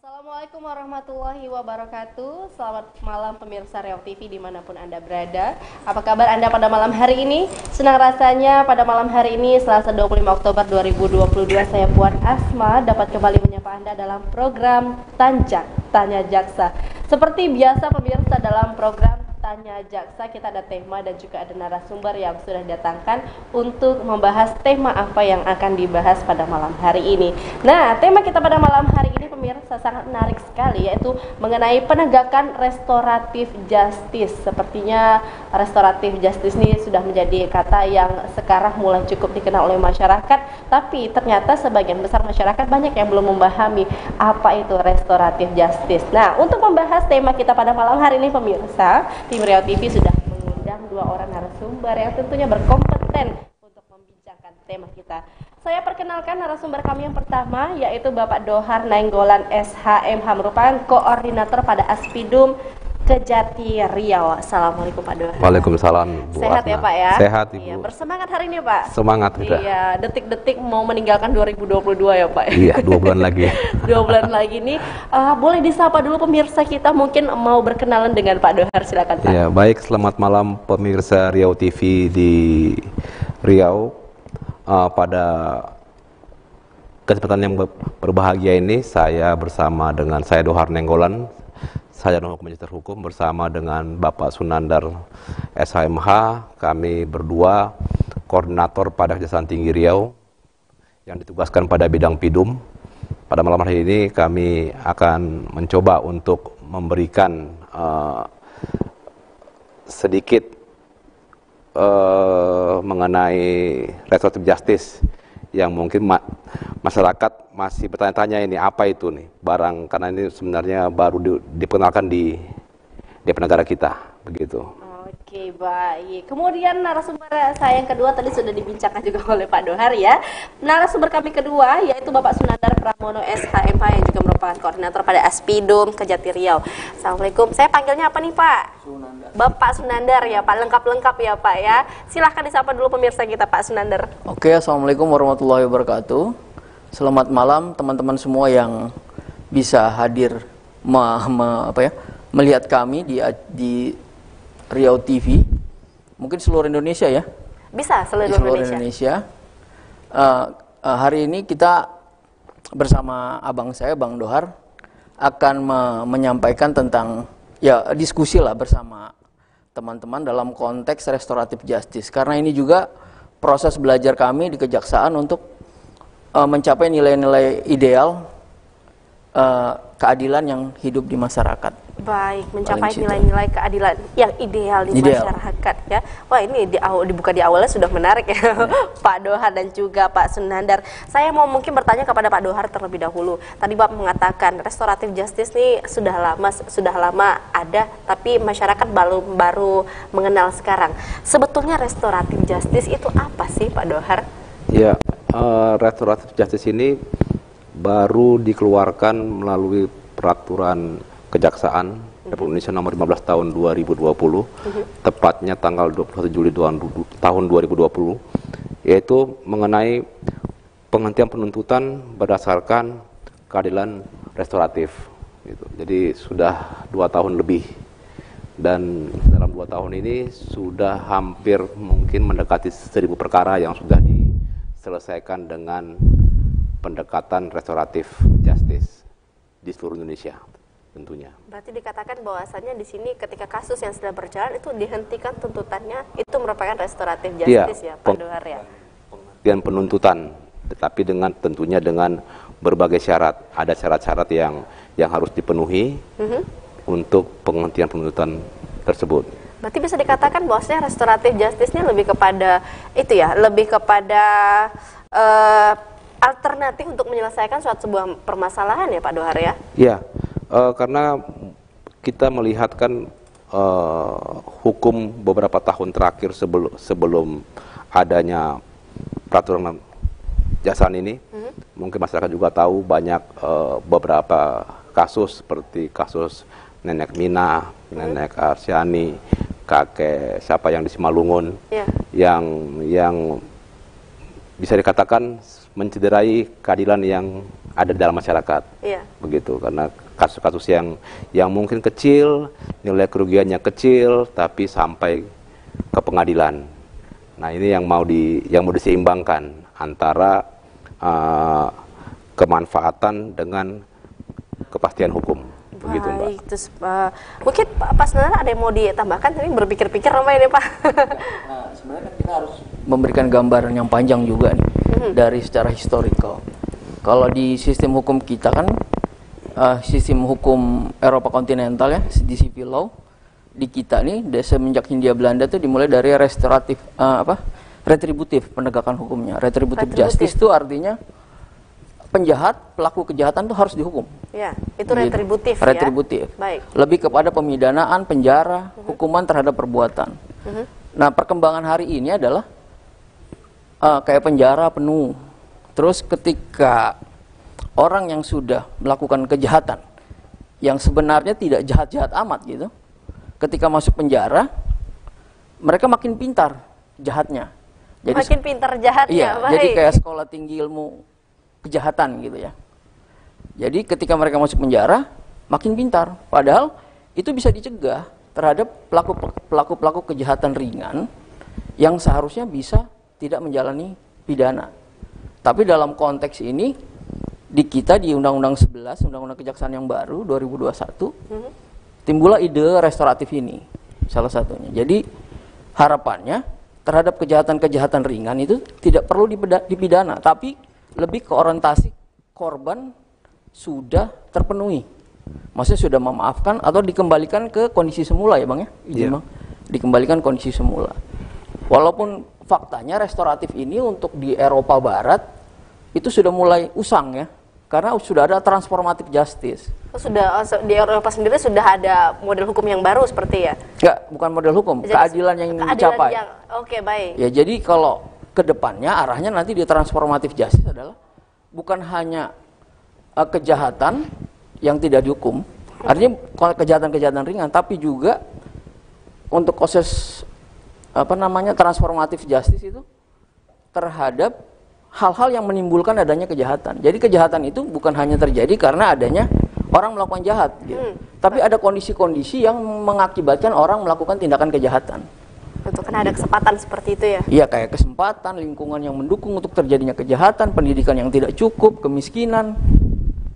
Assalamualaikum warahmatullahi wabarakatuh. Selamat malam pemirsa Riau TV dimanapun Anda berada. Apa kabar Anda pada malam hari ini? Senang rasanya pada malam hari ini Selasa 25 Oktober 2022 saya Puan Asma dapat kembali menyapa Anda dalam program Tanya Jaksa. Seperti biasa pemirsa, dalam program Tanya Jaksa kita ada tema dan juga ada narasumber yang sudah datangkan untuk membahas tema apa yang akan dibahas pada malam hari ini. Nah, tema kita pada malam hari ini pemirsa sangat menarik sekali, yaitu mengenai penegakan restoratif justice. Sepertinya restoratif justice ini sudah menjadi kata yang sekarang mulai cukup dikenal oleh masyarakat, tapi ternyata sebagian besar masyarakat banyak yang belum memahami apa itu restoratif justice. Nah, untuk membahas tema kita pada malam hari ini pemirsa, tim Riau TV sudah mengundang dua orang narasumber yang tentunya berkompeten untuk membincangkan tema kita. Saya perkenalkan narasumber kami yang pertama, yaitu Bapak Dhohar Nainggolan SHMH, merupakan koordinator pada Aspidum Kejati Riau. Assalamualaikum Pak Dhohar. Waalaikumsalam. Sehat ya Pak ya? Sehat Ibu. Iya, bersemangat hari ini Pak. Semangat udah. Iya, detik-detik mau meninggalkan 2022 ya Pak. Iya, 2 bulan lagi. 2 bulan lagi nih. Boleh disapa dulu pemirsa kita, mungkin mau berkenalan dengan Pak Dhohar, silakan Pak. Iya, baik, selamat malam pemirsa Riau TV di Riau. Pada kesempatan yang berbahagia ini saya bersama dengan saya Dhohar Nainggolan, saya dan Magister Hukum bersama dengan Bapak Sunandar SHMH, kami berdua koordinator pada Kejaksaan Tinggi Riau yang ditugaskan pada bidang PIDUM. Pada malam hari ini kami akan mencoba untuk memberikan sedikit mengenai restoratif justice yang mungkin masyarakat masih bertanya-tanya, ini apa itu nih barang, karena ini sebenarnya baru diperkenalkan di negara kita begitu. Oke, baik. Kemudian narasumber saya yang kedua tadi sudah dibincangkan juga oleh Pak Dhohar ya. Narasumber kami kedua yaitu Bapak Sunandar Pramono SHMH yang juga merupakan koordinator pada Aspidum Kejati Riau. Assalamualaikum. Saya panggilnya apa nih Pak? Sunandar. Bapak Sunandar ya Pak, lengkap-lengkap ya Pak ya. Silahkan disapa dulu pemirsa kita Pak Sunandar. Oke, Assalamualaikum warahmatullahi wabarakatuh. Selamat malam teman-teman semua yang bisa hadir melihat kami di Riau TV, mungkin seluruh Indonesia ya? Bisa, seluruh Indonesia. Hari ini kita bersama abang saya, Bang Dhohar, akan menyampaikan tentang diskusi lah bersama teman-teman dalam konteks restoratif justice. Karena ini juga proses belajar kami di Kejaksaan untuk mencapai nilai-nilai ideal keadilan yang hidup di masyarakat. Baik, mencapai nilai-nilai keadilan yang ideal di masyarakat ya. Wah, ini dibuka di awalnya sudah menarik ya, Pak Dhohar dan juga Pak Sunandar. Saya mau mungkin bertanya kepada Pak Dhohar terlebih dahulu. Tadi Bapak mengatakan restoratif justice ini sudah lama ada, tapi masyarakat baru mengenal sekarang. Sebetulnya restoratif justice itu apa sih Pak Dhohar? Ya, restoratif justice ini baru dikeluarkan melalui peraturan Kejaksaan Republik Indonesia nomor 15 tahun 2020, tepatnya tanggal 21 Juli tahun 2020, yaitu mengenai penghentian penuntutan berdasarkan keadilan restoratif. Gitu. Jadi sudah 2 tahun lebih, dan dalam 2 tahun ini sudah hampir mungkin mendekati 1000 perkara yang sudah diselesaikan dengan pendekatan restoratif justice di seluruh Indonesia. Tentunya. Berarti dikatakan bahwasannya di sini ketika kasus yang sedang berjalan itu dihentikan tuntutannya, itu merupakan restoratif justice ya Pak Dhohar ya. Penghentian penuntutan, tetapi tentunya dengan berbagai syarat. Ada syarat-syarat yang harus dipenuhi untuk penghentian penuntutan tersebut. Berarti bisa dikatakan bahwasanya restoratif justice ini lebih kepada itu ya, lebih kepada alternatif untuk menyelesaikan suatu sebuah permasalahan ya Pak Dhohar ya. Iya. Karena kita melihat kan hukum beberapa tahun terakhir sebelum adanya peraturan Kejaksaan ini, mungkin masyarakat juga tahu banyak beberapa kasus seperti kasus Nenek Mina, Nenek Arsyani, kakek siapa yang di Simalungun, yang bisa dikatakan mencederai keadilan yang ada di dalam masyarakat. Iya. Begitu, karena kasus-kasus yang mungkin kecil, nilai kerugiannya kecil, tapi sampai ke pengadilan. Nah, ini yang mau diseimbangkan antara kemanfaatan dengan kepastian hukum. Begitu, Mbak. Baik, terus mungkin Pak Sunarso ada yang mau ditambahkan, tapi berpikir-pikir apa ini Pak? Nah, sebenarnya kan kita harus memberikan gambaran yang panjang juga nih, dari secara historical. Kalau di sistem hukum kita kan, sistem hukum Eropa kontinental ya, di civil law, di kita nih, semenjak Hindia Belanda tuh dimulai dari retributif penegakan hukumnya. Retributive justice itu artinya penjahat, pelaku kejahatan itu harus dihukum. Ya, itu retributif ya. Retributif. Baik. Lebih kepada pemidanaan, penjara, hukuman terhadap perbuatan. Nah, perkembangan hari ini adalah kayak penjara penuh. Terus ketika orang yang sudah melakukan kejahatan yang sebenarnya tidak jahat-jahat amat gitu, ketika masuk penjara, mereka makin pintar jahatnya. Jadi, makin pintar jahatnya, iya, baik. jadi kayak sekolah tinggi ilmu kejahatan gitu ya. Jadi ketika mereka masuk penjara, makin pintar. Padahal itu bisa dicegah terhadap pelaku-pelaku kejahatan ringan yang seharusnya bisa tidak menjalani pidana. Tapi dalam konteks ini, di kita di Undang-Undang 11, Undang-Undang Kejaksaan yang baru 2021, timbullah ide restoratif ini, salah satunya. Jadi harapannya terhadap kejahatan-kejahatan ringan itu tidak perlu dipidana, tapi lebih ke orientasi korban sudah terpenuhi. Maksudnya sudah memaafkan atau dikembalikan ke kondisi semula ya Bang ya? Izin Bang. Dikembalikan kondisi semula. Walaupun faktanya restoratif ini untuk di Eropa Barat itu sudah mulai usang ya. Karena sudah ada transformative justice. Sudah di Eropa sendiri sudah ada model hukum yang baru seperti ya? Enggak, bukan model hukum, Jadi, keadilan yang dicapai. Oke, baik. Ya, jadi kalau ke depannya arahnya nanti di transformative justice adalah bukan hanya kejahatan yang tidak dihukum, artinya kejahatan-kejahatan ringan, tapi juga untuk proses transformative justice itu terhadap hal-hal yang menimbulkan adanya kejahatan. Jadi kejahatan itu bukan hanya terjadi karena adanya orang melakukan jahat, gitu. Tapi ada kondisi-kondisi yang mengakibatkan orang melakukan tindakan kejahatan. Betul, karena ada kesempatan seperti itu ya? Iya, kayak kesempatan, lingkungan yang mendukung untuk terjadinya kejahatan, pendidikan yang tidak cukup, kemiskinan,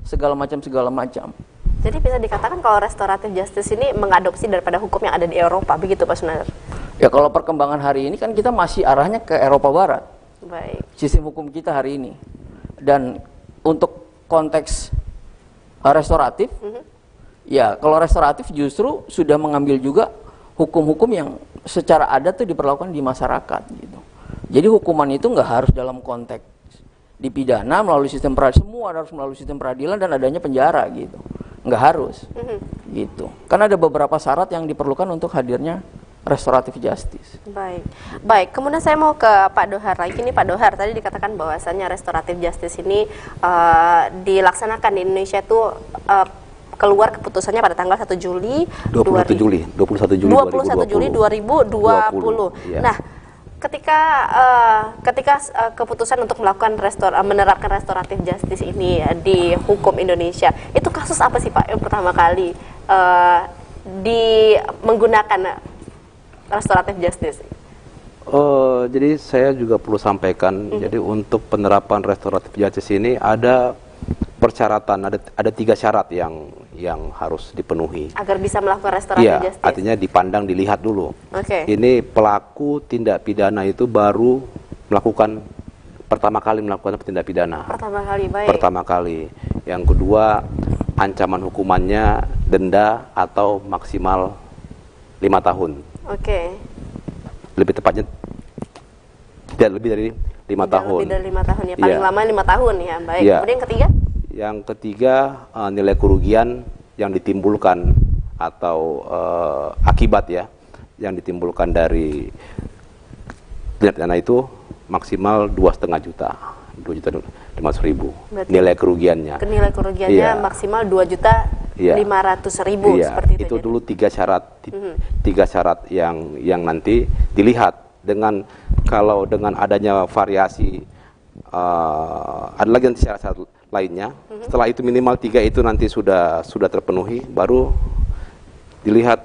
segala macam. Jadi bisa dikatakan kalau restoratif justice ini mengadopsi daripada hukum yang ada di Eropa, begitu Pak Sunarso? Ya, kalau perkembangan hari ini kan kita masih arahnya ke Eropa Barat. Baik. Sistem hukum kita hari ini. Dan untuk konteks restoratif, ya kalau restoratif justru sudah mengambil juga hukum-hukum yang secara adat tuh diperlakukan di masyarakat gitu. Jadi hukuman itu nggak harus dalam konteks dipidana melalui sistem peradilan, semua harus melalui sistem peradilan dan adanya penjara gitu. Nggak harus gitu. Karena ada beberapa syarat yang diperlukan untuk hadirnya restoratif justice. Baik. Kemudian saya mau ke Pak Dohar lagi nih. Pak Dohar, tadi dikatakan bahwasannya restoratif justice ini dilaksanakan di Indonesia itu keluar keputusannya pada tanggal 1 Juli 21 Juli 2020. Ya. Nah, ketika keputusan untuk melakukan menerapkan restoratif justice ini di hukum Indonesia, itu kasus apa sih Pak yang pertama kali menggunakan restoratif justice? Jadi saya juga perlu sampaikan, jadi untuk penerapan restoratif justice ini ada persyaratan, ada 3 syarat yang harus dipenuhi agar bisa melakukan restoratif justice. Artinya dipandang, dilihat dulu. Ini pelaku tindak pidana itu baru pertama kali melakukan tindak pidana. Pertama kali. Yang kedua, ancaman hukumannya denda atau maksimal 5 tahun. Lebih tepatnya tidak lebih dari 5 tahun. Lebih dari 5 tahun ya, paling lama 5 tahun ya. Baik. Kemudian yang ketiga? Yang ketiga, nilai kerugian yang ditimbulkan atau akibat ya yang ditimbulkan dari tindak pidana itu maksimal 2,5 juta. 2.500.000 nilai kerugiannya. Nilai kerugiannya maksimal 2.500.000 seperti itu. Itu dulu 3 syarat, 3 syarat yang nanti dilihat dengan kalau dengan adanya variasi ada lagi nanti syarat-syarat lainnya Setelah itu minimal 3 itu nanti sudah terpenuhi, baru dilihat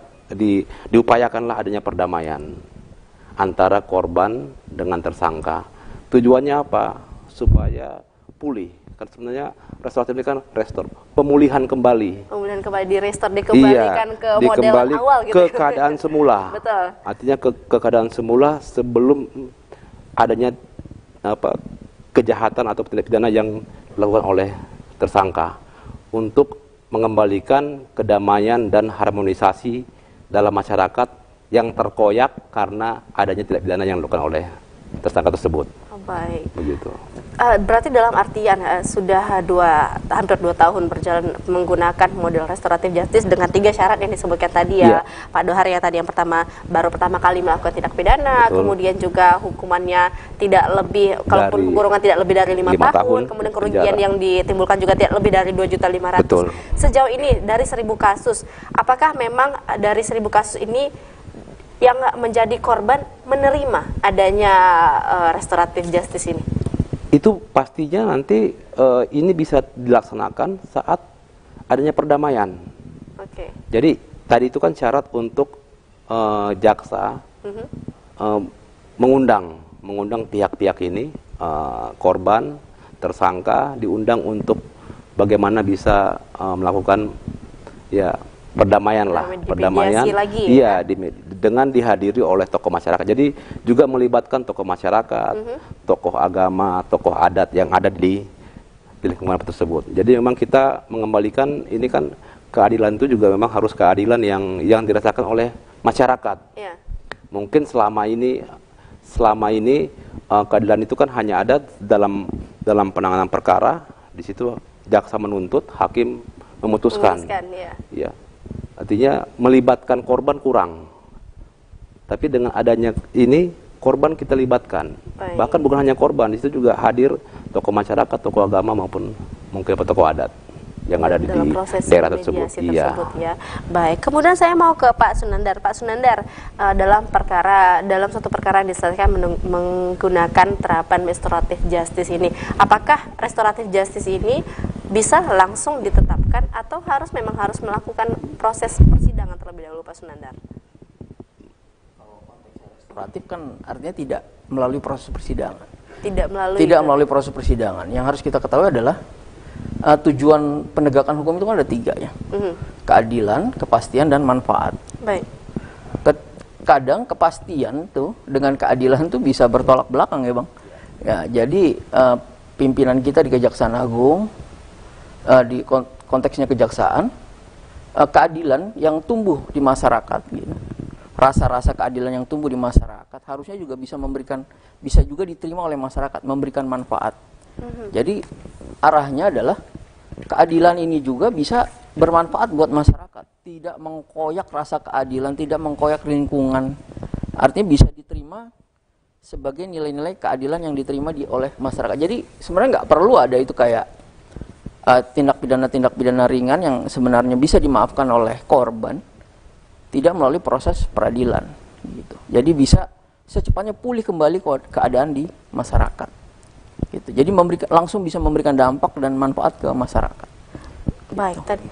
diupayakanlah adanya perdamaian antara korban dengan tersangka. Tujuannya apa? Supaya pulih. Kan sebenarnya restoratif ini kan pemulihan kembali. Pemulihan kembali, dikembalikan ke model awal gitu. Ke keadaan semula. Betul. Artinya ke keadaan semula sebelum adanya kejahatan atau tindak pidana yang dilakukan oleh tersangka, untuk mengembalikan kedamaian dan harmonisasi dalam masyarakat yang terkoyak karena adanya tindak pidana yang dilakukan oleh tersangka tersebut. Oh, baik. Begitu. Berarti dalam artian sudah hampir 2 tahun berjalan menggunakan model restoratif justice dengan 3 syarat yang disebutkan tadi ya, Pak Dohar, ya tadi yang baru pertama kali melakukan tindak pidana, kemudian juga hukumannya tidak lebih, kalaupun kurungan tidak lebih dari 5 tahun, kemudian kerugian yang ditimbulkan juga tidak lebih dari 2.500.000. Sejauh ini dari 1.000 kasus, apakah memang dari 1.000 kasus ini yang menjadi korban menerima adanya restoratif justice ini? Itu pastinya nanti ini bisa dilaksanakan saat adanya perdamaian. Oke. Jadi tadi itu kan syarat untuk jaksa mengundang pihak-pihak ini, korban, tersangka, diundang untuk bagaimana bisa melakukan perdamaian lah, perdamaian. Iya, dengan dihadiri oleh tokoh masyarakat. Jadi juga melibatkan tokoh masyarakat, tokoh agama, tokoh adat yang ada di lingkungan tersebut. Jadi memang kita mengembalikan ini kan keadilan itu juga memang harus keadilan yang dirasakan oleh masyarakat. Yeah. Mungkin selama ini keadilan itu kan hanya ada dalam penanganan perkara, di situ jaksa menuntut, hakim memutuskan. Ya. Artinya melibatkan korban kurang. Tapi dengan adanya ini, korban kita libatkan. Baik. Bahkan bukan hanya korban, di situ juga hadir tokoh masyarakat, tokoh agama maupun mungkin tokoh adat yang ada di daerah tersebut. Ya. Baik. Kemudian saya mau ke Pak Sunandar. Pak Sunandar, dalam satu perkara yang diselesaikan menggunakan terapan restoratif justice ini, apakah restoratif justice ini bisa langsung ditetapkan atau memang harus melakukan proses persidangan terlebih dahulu, Pak Sunandar? Restoratif kan artinya tidak melalui proses persidangan. Tidak melalui proses persidangan. Yang harus kita ketahui adalah tujuan penegakan hukum itu kan ada 3 ya. Keadilan, kepastian, dan manfaat. Baik. Kadang kepastian tuh dengan keadilan tuh bisa bertolak belakang ya Bang. Ya, jadi pimpinan kita di Kejaksaan Agung, di konteksnya kejaksaan, keadilan yang tumbuh di masyarakat gitu. Rasa-rasa keadilan yang tumbuh di masyarakat harusnya juga bisa juga diterima oleh masyarakat, memberikan manfaat. Jadi arahnya adalah keadilan ini juga bisa bermanfaat buat masyarakat, tidak mengkoyak rasa keadilan, tidak mengkoyak lingkungan. Artinya bisa diterima sebagai nilai-nilai keadilan yang diterima oleh masyarakat. Jadi sebenarnya nggak perlu ada itu kayak tindak pidana ringan yang sebenarnya bisa dimaafkan oleh korban, tidak melalui proses peradilan gitu. Jadi bisa secepatnya pulih kembali keadaan di masyarakat gitu. Jadi langsung bisa memberikan dampak dan manfaat ke masyarakat. Baik, tadi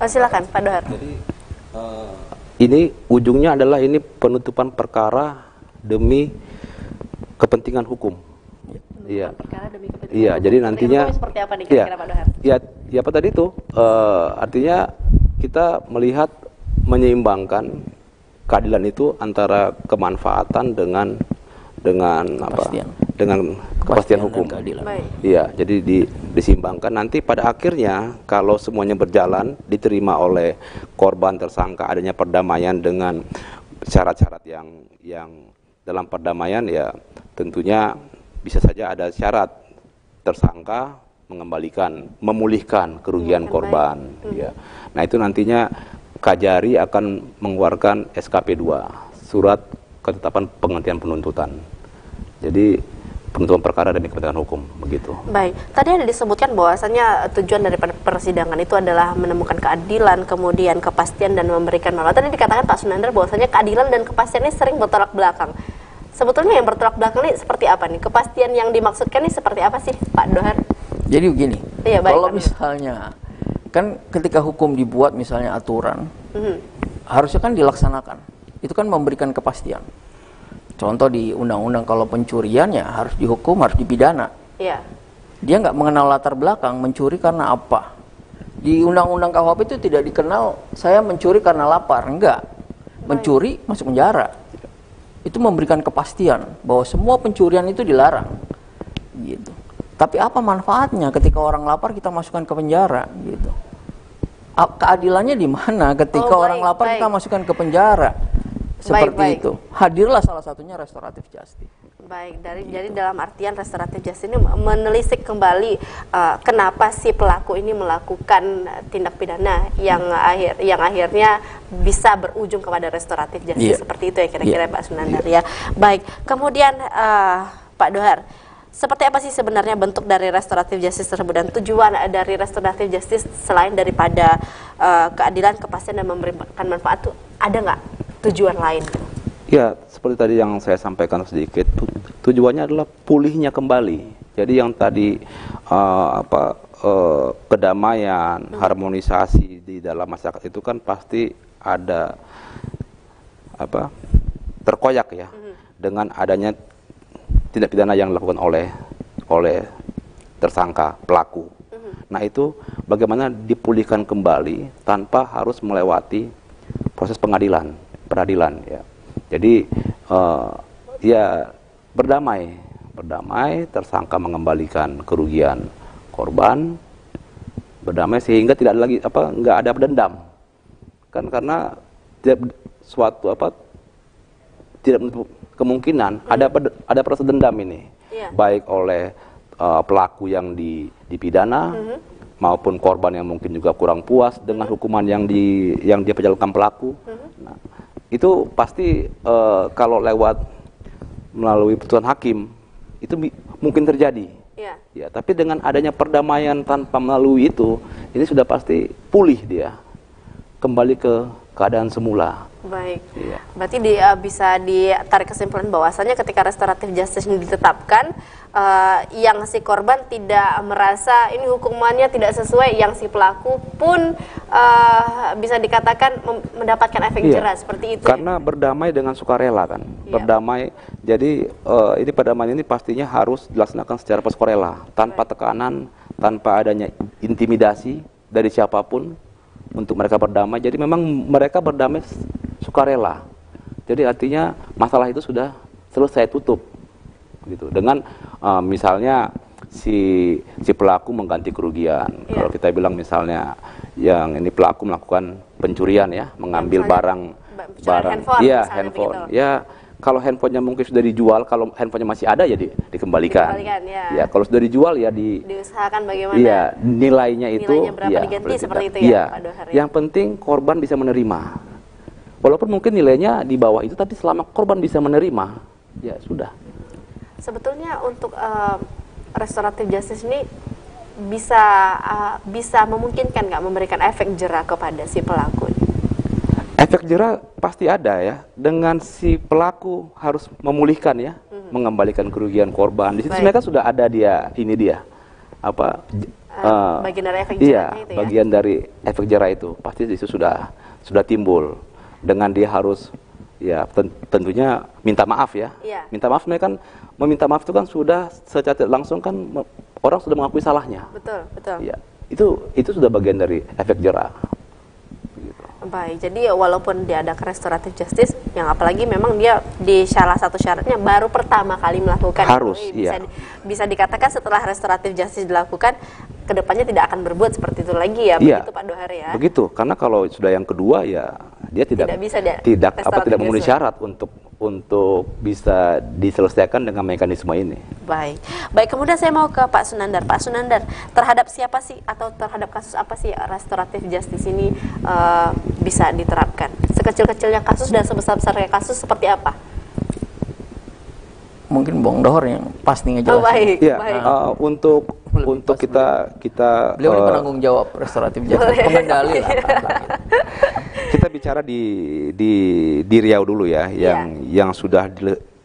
silakan Pak Dohar. Jadi ini ujungnya adalah ini penutupan perkara demi kepentingan hukum. Iya. Iya, jadi nantinya seperti apa nih kira-kira Pak Dohar? Ya apa tadi itu? Artinya kita melihat menyeimbangkan keadilan itu antara kemanfaatan dengan kepastian hukum. Iya, jadi diseimbangkan. Nanti pada akhirnya kalau semuanya berjalan, diterima oleh korban, tersangka, adanya perdamaian dengan syarat-syarat yang dalam perdamaian, ya tentunya bisa saja ada syarat tersangka memulihkan kerugian korban. Ya. Nah itu nantinya Kajari akan mengeluarkan SKP 2, surat ketetapan penghentian penuntutan. Jadi penuntutan perkara demi kepentingan hukum, begitu. Baik, tadi ada disebutkan bahwasannya tujuan daripada persidangan itu adalah menemukan keadilan, kemudian kepastian dan memberikan manfaat. Tadi dikatakan Pak Sunandar bahwasannya keadilan dan kepastian ini sering bertolak belakang. Sebetulnya yang bertolak belakang ini seperti apa nih? Kepastian yang dimaksudkan ini seperti apa sih, Pak Dohar? Jadi begini. Iya, baik, Kalau Pak Nur. misalnya kan ketika hukum dibuat misalnya aturan, harusnya kan dilaksanakan. Itu kan memberikan kepastian. Contoh di undang-undang kalau pencurian ya harus dihukum, harus dipidana. Iya. Dia nggak mengenal latar belakang mencuri karena apa. Di undang-undang KUHP itu tidak dikenal saya mencuri karena lapar, enggak. Mencuri masuk penjara. Itu memberikan kepastian bahwa semua pencurian itu dilarang. Gitu. Tapi apa manfaatnya ketika orang lapar kita masukkan ke penjara gitu. Keadilannya di mana ketika orang lapar kita masukkan ke penjara? Seperti itu. Hadirlah salah satunya restoratif justice. Baik, jadi dalam artian restoratif justice ini menelisik kembali kenapa si pelaku ini melakukan tindak pidana yang akhirnya bisa berujung kepada restoratif justice, seperti itu ya kira-kira Pak Sunandar ya. Baik, kemudian Pak Dohar, seperti apa sih sebenarnya bentuk dari restoratif justice tersebut dan tujuan dari restoratif justice selain daripada keadilan, kepastian dan memberikan manfaat, tuh ada nggak tujuan lain? Ya, seperti tadi yang saya sampaikan sedikit, tujuannya adalah pulihnya kembali. Jadi yang tadi kedamaian, harmonisasi di dalam masyarakat itu kan pasti ada terkoyak ya dengan adanya tindak pidana yang dilakukan oleh tersangka pelaku. Nah itu bagaimana dipulihkan kembali tanpa harus melewati proses peradilan ya. Jadi ya berdamai, tersangka mengembalikan kerugian korban, berdamai sehingga tidak ada lagi nggak ada dendam, kan karena tidak menutup kemungkinan ada proses dendam ini, baik oleh pelaku yang dipidana maupun korban yang mungkin juga kurang puas dengan hukuman yang dia penjalankan pelaku. Nah, itu pasti kalau melalui putusan hakim itu mungkin terjadi. Ya, tapi dengan adanya perdamaian tanpa melalui itu, ini sudah pasti pulih dia kembali ke keadaan semula. Baik, berarti bisa ditarik kesimpulan bahwasannya ketika restoratif justice ini ditetapkan, yang si korban tidak merasa ini hukumannya tidak sesuai, yang si pelaku pun bisa dikatakan mendapatkan efek jerah seperti itu. Karena berdamai dengan sukarela kan, berdamai. Jadi ini perdamaian ini pastinya harus dilaksanakan secara sukarela, tanpa tekanan, tanpa adanya intimidasi dari siapapun untuk mereka berdamai. Jadi memang mereka berdamai sukarela. Jadi artinya masalah itu sudah selesai, tutup gitu. Dengan misalnya si pelaku mengganti kerugian. Kalau kita bilang misalnya yang ini pelaku melakukan pencurian ya, mengambil barang handphone. Ya, kalau handphonenya mungkin sudah dijual, kalau handphonenya masih ada ya dikembalikan. Ya, kalau sudah dijual ya diusahakan bagaimana. Ya, nilainya berapa diganti seperti itu ya, Pak Dohar. Yang penting korban bisa menerima. Walaupun mungkin nilainya di bawah itu, tapi selama korban bisa menerima, ya sudah. Sebetulnya untuk restoratif justice ini bisa memungkinkan nggak memberikan efek jerah kepada si pelaku? Efek jerah pasti ada ya, dengan si pelaku harus memulihkan ya, mengembalikan kerugian korban. Di situ mereka sudah ada bagian dari efek jerahnya itu ya. Bagian dari efek jerah itu pasti di situ sudah timbul. Dengan dia harus ya tentunya minta maaf ya. Minta maaf, mereka kan meminta maaf itu kan sudah secara langsung kan orang sudah mengakui salahnya. Betul. Ya, itu sudah bagian dari efek jerah. Baik, jadi walaupun dia ada restoratif justice, yang apalagi memang dia di salah satu syaratnya baru pertama kali melakukan, harus bisa dikatakan setelah restoratif justice dilakukan, kedepannya tidak akan berbuat seperti itu lagi ya, begitu Pak Dohar ya. Begitu, karena kalau sudah yang kedua ya dia tidak memenuhi syarat untuk bisa diselesaikan dengan mekanisme ini. Baik, kemudian saya mau ke Pak Sunandar. Pak Sunandar, terhadap siapa sih atau terhadap kasus apa sih restoratif justice ini bisa diterapkan? Sekecil-kecilnya kasus dan sebesar-besarnya kasus seperti apa? Mungkin Bang Dohar yang pasti ngejelasin. Baik. Untuk kita beliau ini penanggung jawab restoratif justice, pengendali lah. Kita bicara di Riau dulu ya, yang sudah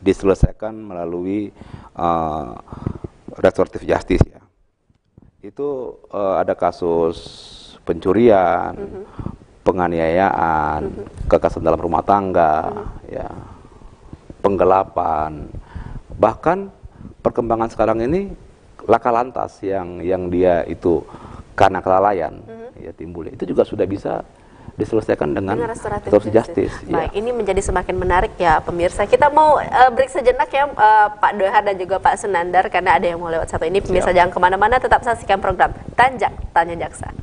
diselesaikan melalui restoratif justice ya. Itu ada kasus pencurian, penganiayaan, kekerasan dalam rumah tangga, ya, penggelapan. Bahkan perkembangan sekarang ini laka lantas yang dia itu karena kelalaian ya timbulnya. Itu juga sudah bisa diselesaikan dengan restoratif justice. Baik, ini menjadi semakin menarik ya pemirsa. Kita mau break sejenak ya Pak Dohar dan juga Pak Sunandar karena ada yang mau lewat satu ini. Pemirsa jangan kemana-mana, tetap saksikan program Tanya Jaksa.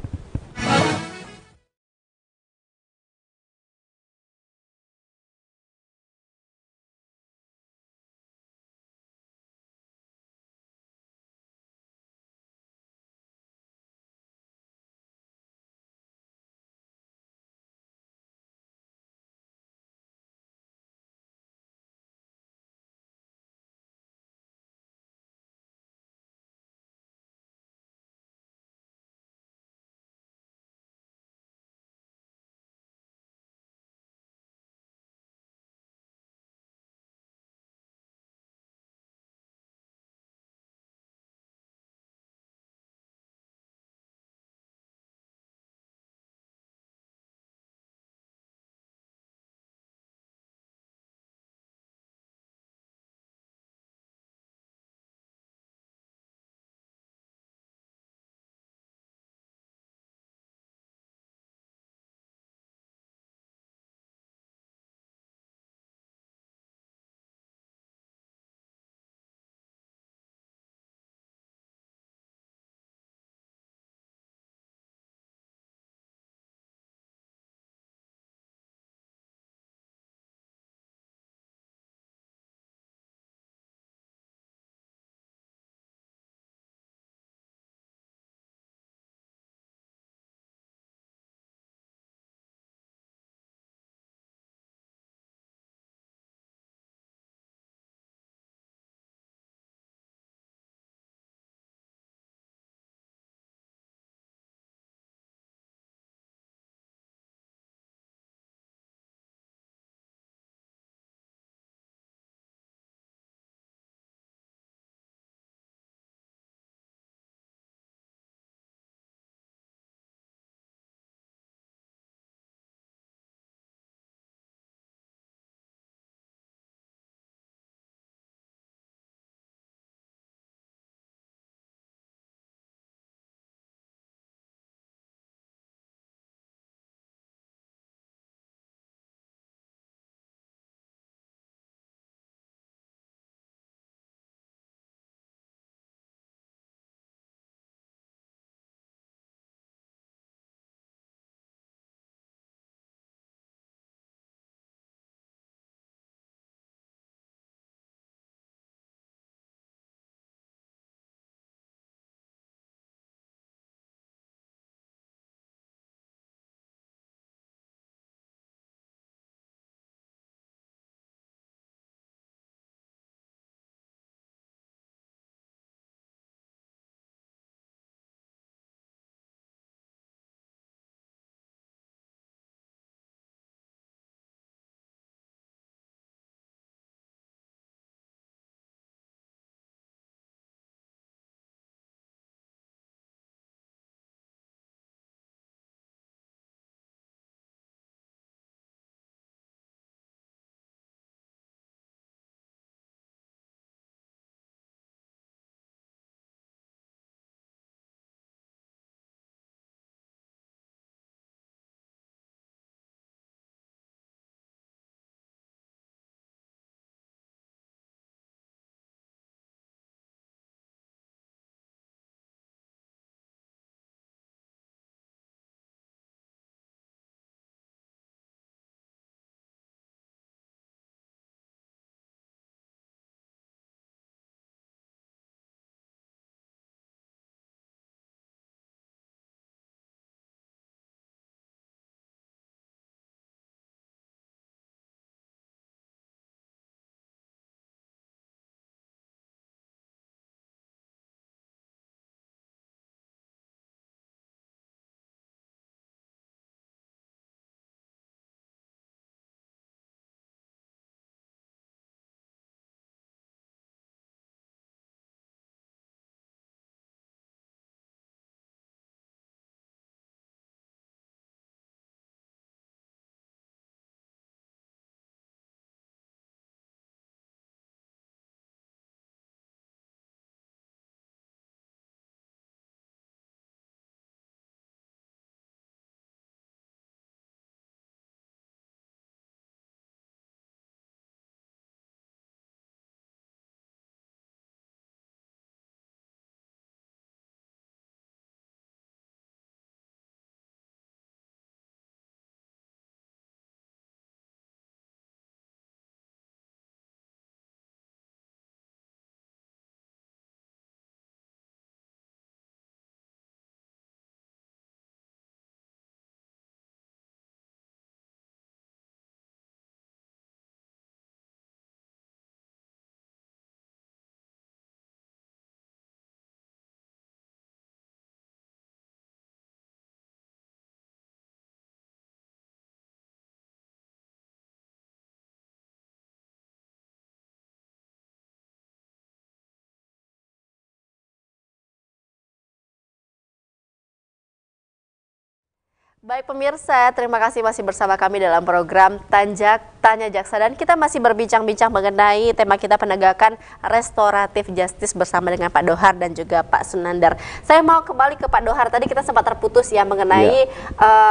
Baik pemirsa, terima kasih masih bersama kami dalam program Tanya Jaksa, dan kita masih berbincang-bincang mengenai tema kita penegakan restoratif justice bersama dengan Pak Dohar dan juga Pak Sunandar. Saya mau kembali ke Pak Dohar, tadi kita sempat terputus ya mengenai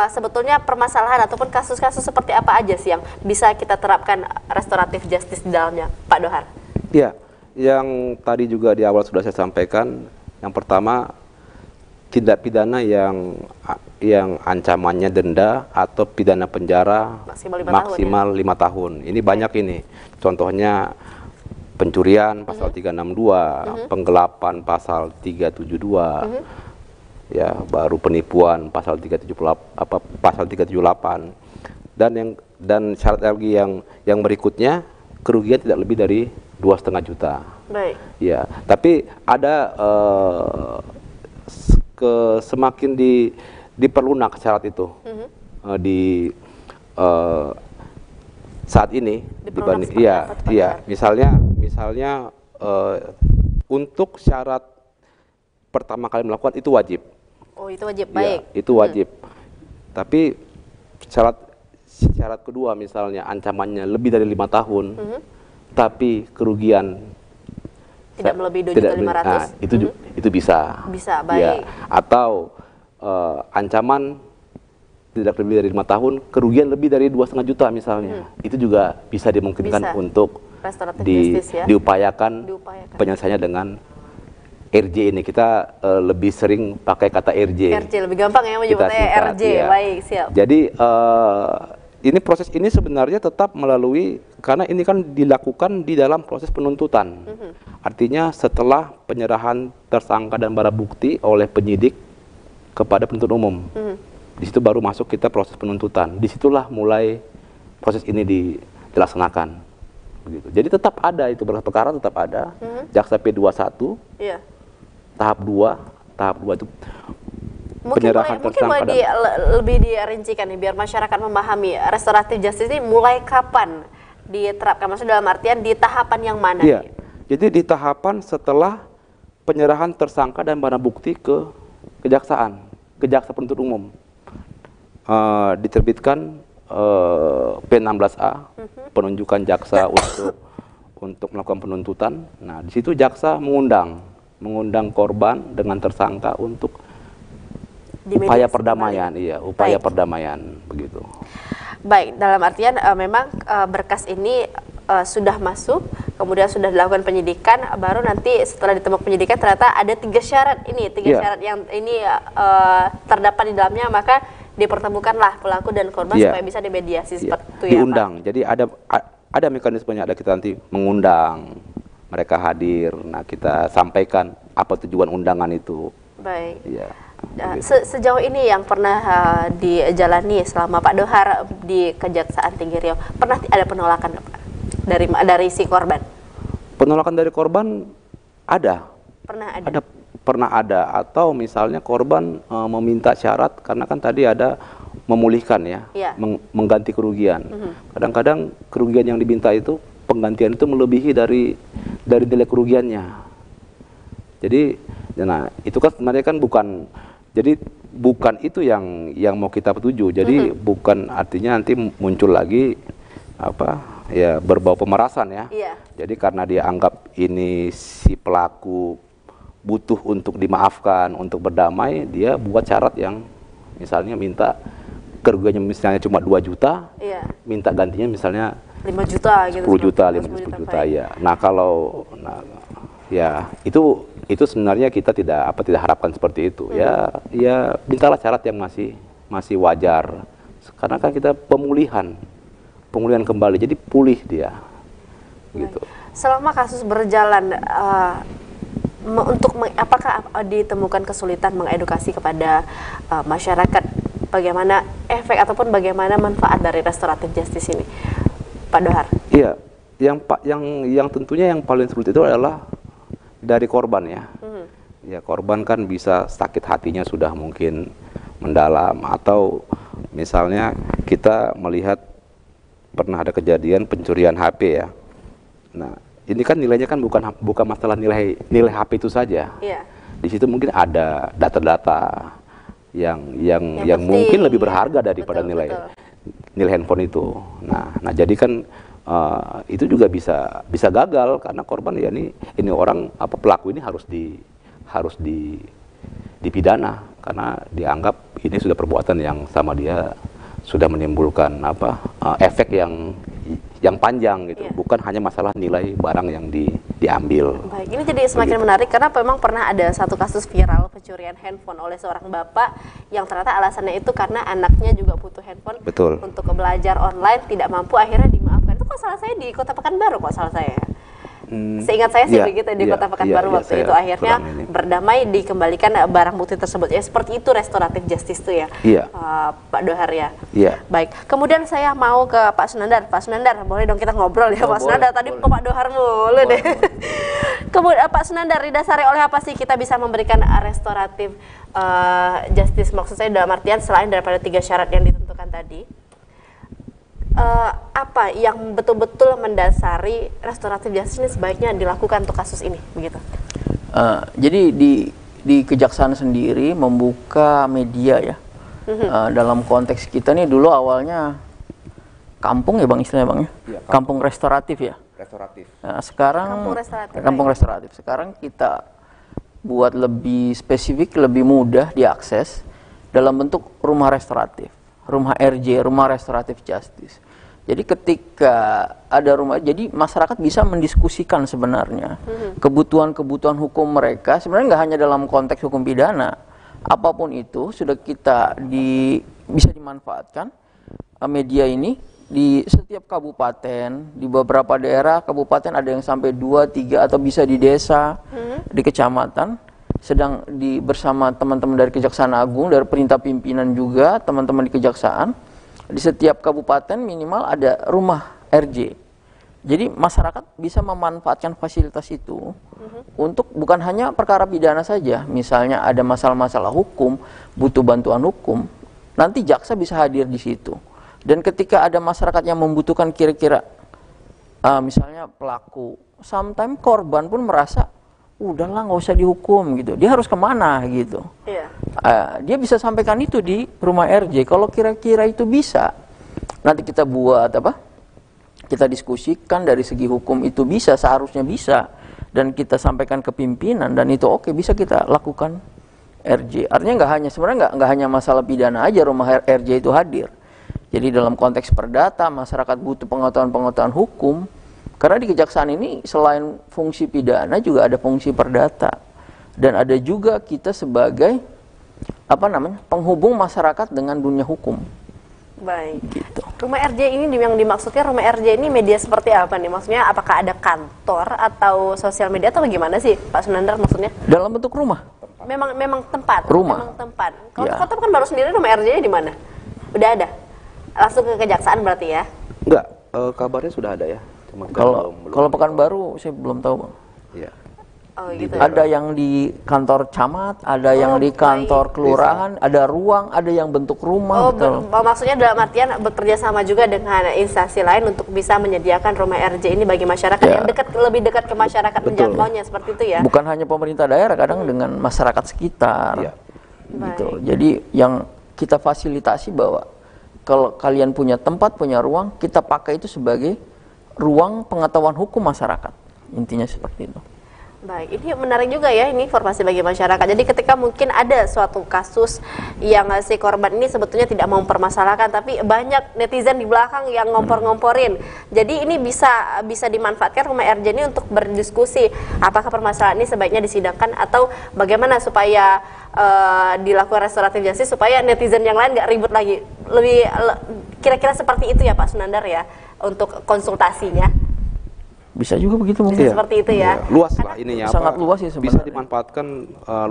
sebetulnya permasalahan ataupun kasus-kasus seperti apa aja sih yang bisa kita terapkan restoratif justice di dalamnya, Pak Dohar? Ya, yang tadi juga di awal sudah saya sampaikan, yang pertama tindak pidana yang ancamannya denda atau pidana penjara maksimal 5 tahun. Ini banyak ini. Contohnya pencurian pasal 362, penggelapan pasal 372. Ya, baru penipuan pasal 378. Dan syarat lagi yang berikutnya kerugian tidak lebih dari 2,5 juta. Baik. Ya, tapi ada semakin diperlunak syarat itu di saat ini dibanding misalnya untuk syarat pertama kali melakukan itu wajib. Oh, itu wajib. Baik. Ya, itu wajib. Tapi syarat kedua misalnya ancamannya lebih dari 5 tahun, tapi kerugian tidak melebihi 2.500.000. Nah, itu bisa. Bisa, baik. Ya. Atau ancaman tidak lebih dari 5 tahun, kerugian lebih dari 2,5 juta misalnya. Itu juga bisa dimungkinkan untuk diupayakan penyelesaiannya dengan RJ ini. Kita lebih sering pakai kata RJ. RJ lebih gampang ya menyebutnya RJ. Ya. Baik, siap. Jadi proses ini sebenarnya tetap melalui, karena ini kan dilakukan di dalam proses penuntutan. Artinya setelah penyerahan tersangka dan barang bukti oleh penyidik kepada penuntut umum. Di situ baru masuk kita proses penuntutan. Disitulah mulai proses ini dilaksanakan. Begitu. Jadi tetap ada itu, berkas perkara tetap ada. Jaksa P21, tahap 2 itu mungkin lebih dirincikan nih biar masyarakat memahami restoratif justice ini mulai kapan diterapkan, maksudnya dalam artian di tahapan yang mana? Iya. Jadi di tahapan setelah penyerahan tersangka dan barang bukti ke kejaksaan, ke jaksa penuntut umum, diterbitkan P16A, penunjukan jaksa untuk melakukan penuntutan. Nah, di situ jaksa mengundang korban dengan tersangka untuk upaya perdamaian, perdamaian begitu. Baik, dalam artian memang berkas ini sudah masuk, kemudian sudah dilakukan penyidikan, baru nanti setelah ditemukan penyidikan ternyata ada 3 syarat ini, syarat yang ini terdapat di dalamnya, maka dipertemukanlah pelaku dan korban supaya bisa dimediasi seperti itu ya, diundang. Pak? Jadi ada mekanismenya, ada kita nanti mengundang mereka hadir. Nah, kita sampaikan apa tujuan undangan itu. Baik. Ya. Sejauh ini yang pernah dijalani selama Pak Dohar di Kejaksaan Tinggi Riau, pernah ada penolakan dari si korban? Penolakan dari korban ada. Pernah ada. Atau misalnya korban meminta syarat, karena kan tadi ada memulihkan mengganti kerugian. Kadang-kadang kerugian yang diminta itu, penggantian itu melebihi dari nilai kerugiannya. Jadi, nah itu kan sebenarnya kan bukan itu yang mau kita tuju. Jadi bukan artinya nanti muncul lagi berbau pemerasan ya. Jadi karena dia anggap ini si pelaku butuh untuk dimaafkan, untuk berdamai, dia buat syarat yang misalnya minta kerugiannya misalnya cuma 2 juta, minta gantinya misalnya 5 juta gitu. 10 juta, 10 juta ya. Nah, itu sebenarnya kita tidak harapkan seperti itu. Ya mintalah syarat yang masih wajar. Karena kan kita pemulihan kembali, jadi pulih dia. Gitu. Selama kasus berjalan, apakah ditemukan kesulitan mengedukasi kepada masyarakat bagaimana efek ataupun bagaimana manfaat dari restoratif justice ini, Pak Dohar? Iya, yang tentunya yang paling sulit itu adalah dari korban ya. Ya, korban kan bisa sakit hatinya sudah mungkin mendalam, atau misalnya kita melihat pernah ada kejadian pencurian HP ya. Nah, ini kan nilainya kan bukan masalah nilai HP itu saja. Iya. Di situ mungkin ada data-data, yang penting. mungkin lebih berharga daripada Betul, nilai betul. nilai handphone itu. Nah jadi kan itu juga bisa gagal karena korban ya ini orang pelaku ini harus dipidana karena dianggap ini sudah perbuatan yang sama dia sudah menimbulkan efek yang panjang gitu, Iya. bukan hanya masalah nilai barang yang diambil. Baik, ini jadi semakin menarik karena memang pernah ada satu kasus viral pencurian handphone oleh seorang bapak yang ternyata alasannya itu karena anaknya juga butuh handphone Betul. untuk belajar online, tidak mampu, akhirnya dimaafkan. Itu kok salah saya di Kota Pekanbaru kok salah saya. Seingat saya sih Iya, begitu di iya, Kota Pekanbaru iya, waktu saya itu akhirnya kurang ini. berdamai dikembalikan barang bukti tersebut. Ya seperti itu restoratif justice tuh ya, Iya. Pak Dohar ya. Iya. Baik, kemudian saya mau ke Pak Sunandar. Pak Sunandar, boleh dong kita ngobrol ya Oh, Pak boleh, Sunandar. Tadi boleh. ke Pak Dohar mulu deh. Kemudian Pak Sunandar, didasari oleh apa sih kita bisa memberikan restoratif justice? Maksud saya dalam artian selain daripada 3 syarat yang ditentukan tadi, apa yang betul-betul mendasari restoratif justice ini sebaiknya dilakukan untuk kasus ini, begitu? Jadi di kejaksaan sendiri membuka media ya. Dalam konteks kita nih dulu awalnya kampung ya Bang istilahnya Bang ya. Iya, kampung restoratif ya. Restoratif. Nah, sekarang Kampung restoratif, Sekarang kita buat lebih spesifik, lebih mudah diakses dalam bentuk rumah restoratif, rumah RJ, rumah restoratif justice. Jadi ketika ada rumah, jadi masyarakat bisa mendiskusikan sebenarnya kebutuhan-kebutuhan hukum mereka. Sebenarnya nggak hanya dalam konteks hukum pidana, apapun itu sudah kita bisa dimanfaatkan media ini di setiap kabupaten, di beberapa daerah kabupaten ada yang sampai 2, 3 atau bisa di desa, di kecamatan. Sedang bersama teman-teman dari Kejaksaan Agung, dari perintah pimpinan juga, teman-teman di kejaksaan. Di setiap kabupaten minimal ada rumah RJ. Jadi masyarakat bisa memanfaatkan fasilitas itu untuk bukan hanya perkara pidana saja. Misalnya ada masalah-masalah hukum, butuh bantuan hukum, nanti jaksa bisa hadir di situ. Dan ketika ada masyarakat yang membutuhkan kira-kira, misalnya pelaku, sometimes korban pun merasa, udahlah nggak usah dihukum gitu. Dia harus kemana gitu. Iya. Dia bisa sampaikan itu di rumah RJ. Kalau kira-kira itu bisa, nanti kita buat kita diskusikan dari segi hukum itu bisa, seharusnya bisa, dan kita sampaikan ke pimpinan dan itu oke, bisa kita lakukan RJ. Artinya sebenarnya nggak hanya masalah pidana aja rumah RJ itu hadir. Jadi dalam konteks perdata masyarakat butuh pengetahuan-pengetahuan hukum. Karena di kejaksaan ini selain fungsi pidana juga ada fungsi perdata. Dan ada juga kita sebagai penghubung masyarakat dengan dunia hukum. Baik. Gitu. Rumah RJ ini yang dimaksudnya rumah RJ ini media seperti apa nih? Maksudnya apakah ada kantor atau sosial media atau bagaimana sih Pak Sunandar maksudnya? Dalam bentuk rumah. Memang tempat. Rumah. Memang tempat. Kalau Ya. Kota Pekanbaru sendiri rumah RJ-nya di mana? Udah ada. Langsung ke kejaksaan berarti ya? Enggak, kabarnya sudah ada ya. Cuma kan belum- Kalau Pekanbaru saya belum tahu Bang. Iya. Oh gitu. Ada yang di kantor camat, ada yang di kantor baik. kelurahan, ada ruang, ada yang bentuk rumah. Oh, betul. maksudnya dalam artian bekerja sama juga dengan instansi lain untuk bisa menyediakan rumah RJ ini bagi masyarakat Ya. yang lebih dekat ke masyarakat Betul. menjangkaunya seperti itu ya? Bukan hanya pemerintah daerah, kadang dengan masyarakat sekitar. Iya. Gitu. Jadi yang kita fasilitasi bahwa kalau kalian punya tempat, punya ruang, kita pakai itu sebagai ruang pengetahuan hukum masyarakat. Intinya seperti itu. Baik, ini menarik juga ya, ini informasi bagi masyarakat. Jadi ketika mungkin ada suatu kasus yang si korban ini sebetulnya tidak mau mempermasalahkan, tapi banyak netizen di belakang yang ngompor-ngomporin. Jadi ini bisa dimanfaatkan rumah RJ ini untuk berdiskusi apakah permasalahan ini sebaiknya disidangkan atau bagaimana supaya dilakukan restoratif justice supaya netizen yang lain nggak ribut lagi. Kira-kira seperti itu ya Pak Sunandar ya untuk konsultasinya. Bisa juga begitu mungkin. Iya. Seperti itu ya. Iya. Luas lah ininya. Sangat luas sih Bisa sebenarnya. dimanfaatkan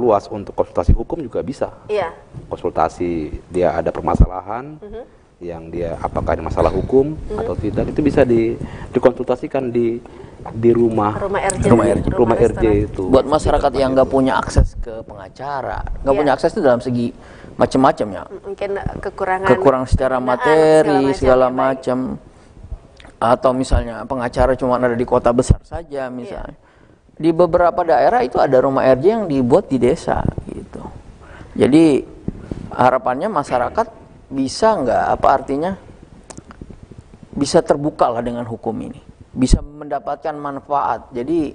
luas untuk konsultasi hukum juga bisa. Iya. Konsultasi dia ada permasalahan yang dia apakah ada masalah hukum atau tidak, itu bisa dikonsultasikan di rumah RJ. rumah RJ itu. Buat masyarakat yang nggak punya akses ke pengacara, nggak Iya. punya akses itu dalam segi macam-macam ya. Mungkin kekurangan Secara penggunaan, materi segala ya, baik. macam, atau misalnya pengacara cuma ada di kota besar saja misalnya. Di beberapa daerah itu ada rumah RJ yang dibuat di desa gitu. Jadi harapannya masyarakat bisa nggak, apa artinya, bisa terbuka lah dengan hukum ini, bisa mendapatkan manfaat. Jadi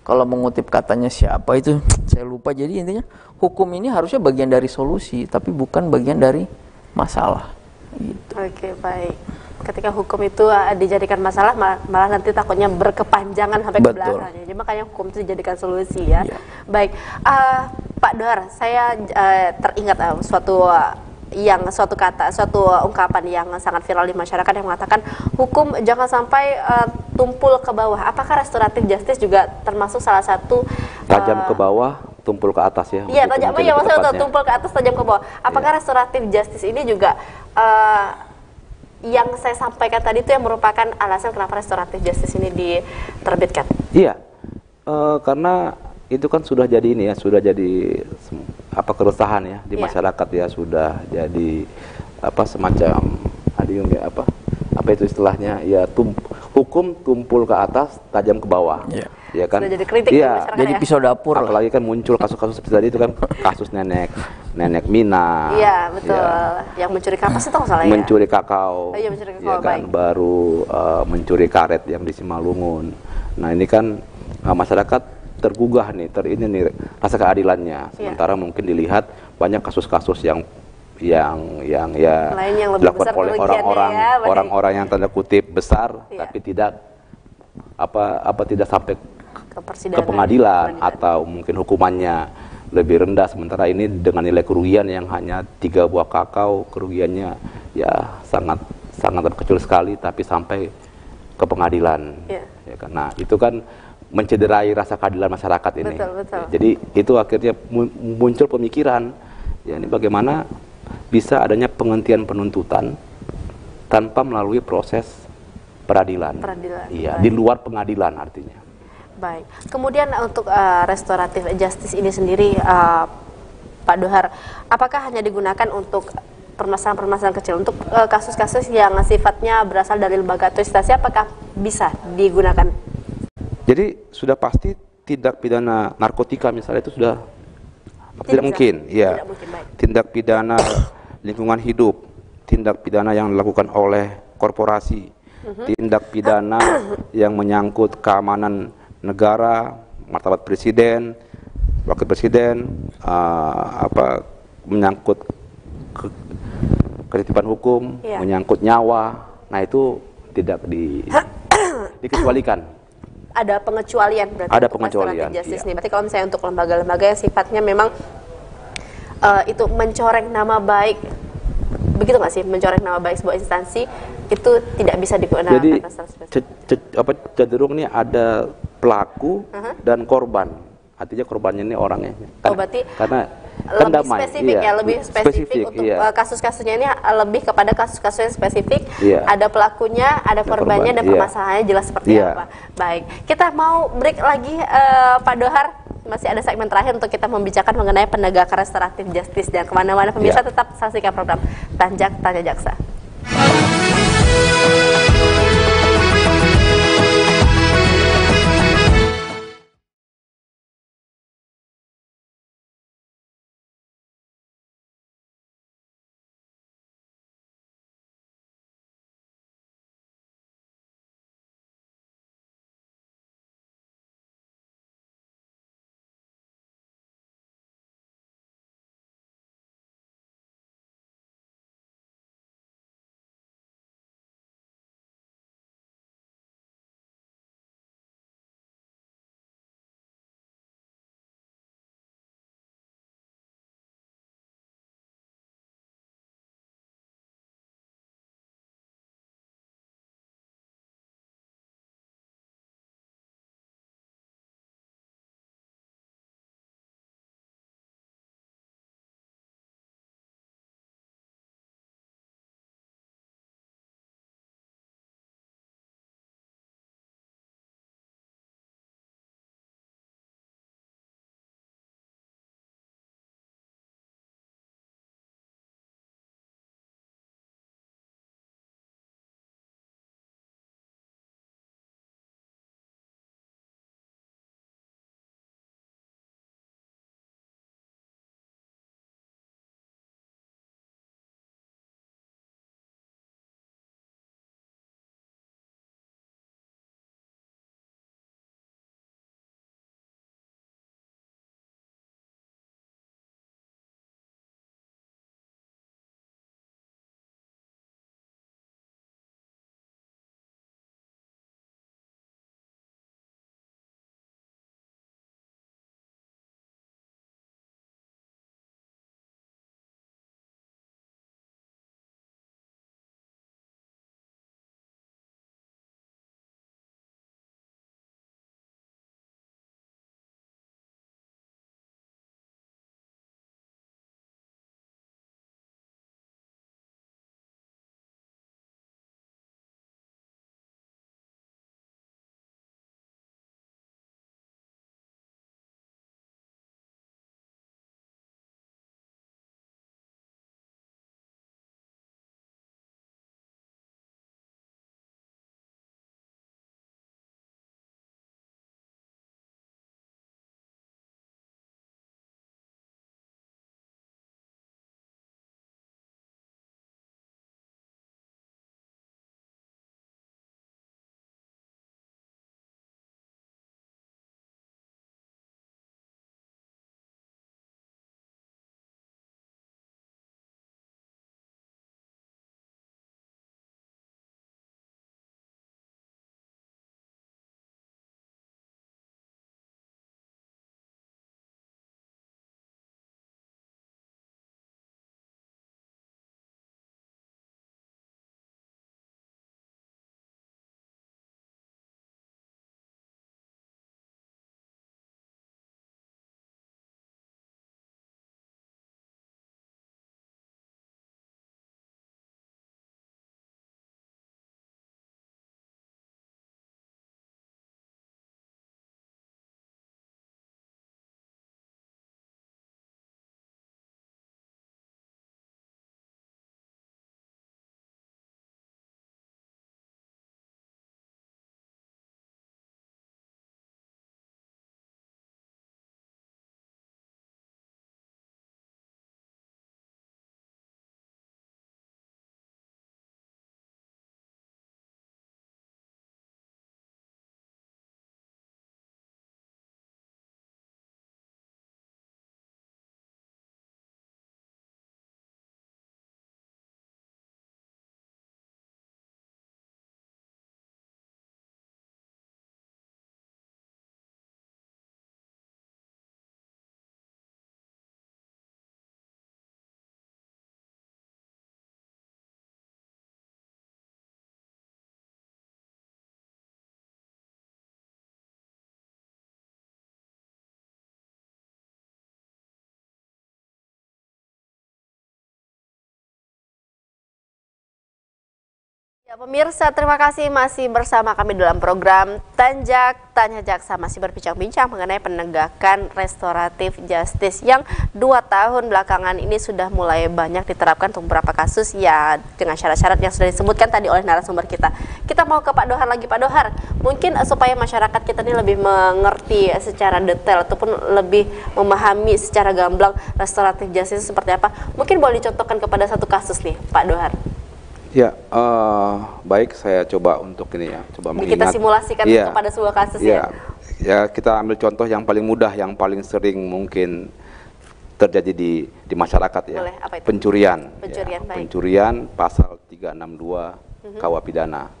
kalau mengutip katanya siapa itu, saya lupa. Jadi intinya hukum ini harusnya bagian dari solusi, tapi bukan bagian dari masalah. Gitu. Oke, baik. Ketika hukum itu dijadikan masalah, malah nanti takutnya berkepanjangan sampai ke Betul. belakang. Jadi makanya hukum itu dijadikan solusi ya. Iya. Baik, Pak Dohar, saya teringat suatu kata, suatu ungkapan yang sangat viral di masyarakat yang mengatakan hukum jangan sampai tumpul ke bawah. Apakah restoratif justice juga termasuk salah satu Tajam ke bawah, tumpul ke atas ya. Iya, untuk tajam, mencari ya maksudnya tepatnya. tumpul ke atas, tajam ke bawah. Apakah restoratif justice ini juga yang saya sampaikan tadi itu yang merupakan alasan kenapa restoratif justice ini diterbitkan? Iya, karena itu kan sudah jadi ini ya, sudah jadi keresahan ya di Iya. masyarakat ya, sudah jadi semacam adiung ya, apa itu istilahnya ya, hukum tumpul ke atas, tajam ke bawah. Iya. Ya kan? Sudah jadi kritik di Iya. masyarakat Jadi ya? pisau dapur lah. Apalagi kan muncul kasus-kasus seperti tadi itu kan, kasus nenek Mina. Iya, betul. Ya. Yang mencuri kapas itu nggak salah ya? Mencuri kakao, Oh iya, mencuri kakao, ya kan, baik. baru mencuri karet yang di Simalungun. Nah ini kan masyarakat tergugah nih, ini nih rasa keadilannya. Sementara mungkin dilihat banyak kasus-kasus yang ya Lain yang lebih dilakukan besar oleh kerugiannya ya, baik. orang-orang yang tanda kutip besar, Iya. tapi tidak tidak sampai Ke persidangan. ke pengadilan atau mungkin hukumannya lebih rendah, sementara ini dengan nilai kerugian yang hanya 3 buah kakao, kerugiannya ya sangat kecil sekali, tapi sampai ke pengadilan. Iya. Ya kan? Nah itu kan mencederai rasa keadilan masyarakat ini. Betul, betul. Ya, jadi itu akhirnya muncul pemikiran, ya ini bagaimana bisa adanya penghentian penuntutan tanpa melalui proses peradilan. Peradilan, Iya, baik. di luar pengadilan artinya. Baik. Kemudian untuk restoratif justice ini sendiri, Pak Dohar, apakah hanya digunakan untuk permasalahan-permasalahan kecil, untuk kasus-kasus yang sifatnya berasal dari lembaga atau instansi, apakah bisa digunakan? Jadi sudah pasti tindak pidana narkotika misalnya itu sudah Tidak tidak bisa. mungkin, ya. Tidak mungkin, baik. Tindak pidana lingkungan hidup, tindak pidana yang dilakukan oleh korporasi, tindak pidana yang menyangkut keamanan negara, martabat presiden, wakil presiden, menyangkut ketitipan hukum, Iya. menyangkut nyawa. Nah itu tidak dikecualikan. Ada pengecualian berarti Ada untuk pengecualian, restoratif justice iya. nih. Berarti kalau misalnya untuk lembaga-lembaga yang sifatnya memang itu mencoreng nama baik, begitu nggak sih, mencoreng nama baik sebuah instansi, itu tidak bisa digunakan. Jadi restoratif. cenderung nih ada pelaku dan korban. Artinya korbannya ini orangnya. Berarti karena kan lebih damai, spesifik iya. ya, lebih spesifik untuk iya. kasus-kasusnya ini lebih kepada kasus-kasus yang spesifik. Iya. Ada pelakunya, ada korbannya, korban, dan iya. permasalahannya jelas seperti Iya. apa. Baik, kita mau break lagi, Pak Dohar. Masih ada segmen terakhir untuk kita membicarakan mengenai penegakan restoratif justice, dan kemana-mana pemirsa Iya. tetap saksikan program Tanjak Tanya Jaksa. Ya, pemirsa, terima kasih masih bersama kami dalam program Tanjak Tanya Jaksa, masih berbincang-bincang mengenai penegakan restoratif justice yang 2 tahun belakangan ini sudah mulai banyak diterapkan untuk beberapa kasus ya dengan syarat-syarat yang sudah disebutkan tadi oleh narasumber kita. Kita mau ke Pak Dohar lagi. Pak Dohar, mungkin supaya masyarakat kita ini lebih mengerti secara detail ataupun lebih memahami secara gamblang restoratif justice seperti apa, mungkin boleh dicontohkan kepada satu kasus nih, Pak Dohar. Ya, baik, saya coba untuk ini ya, coba Jadi kita mengingat. simulasikan Iya, kepada sebuah kasus iya. ya. Ya, kita ambil contoh yang paling mudah, yang paling sering mungkin terjadi di masyarakat ya. Boleh, apa itu? Pencurian. Pencurian, Ya, baik. pencurian pasal 362 KUH pidana.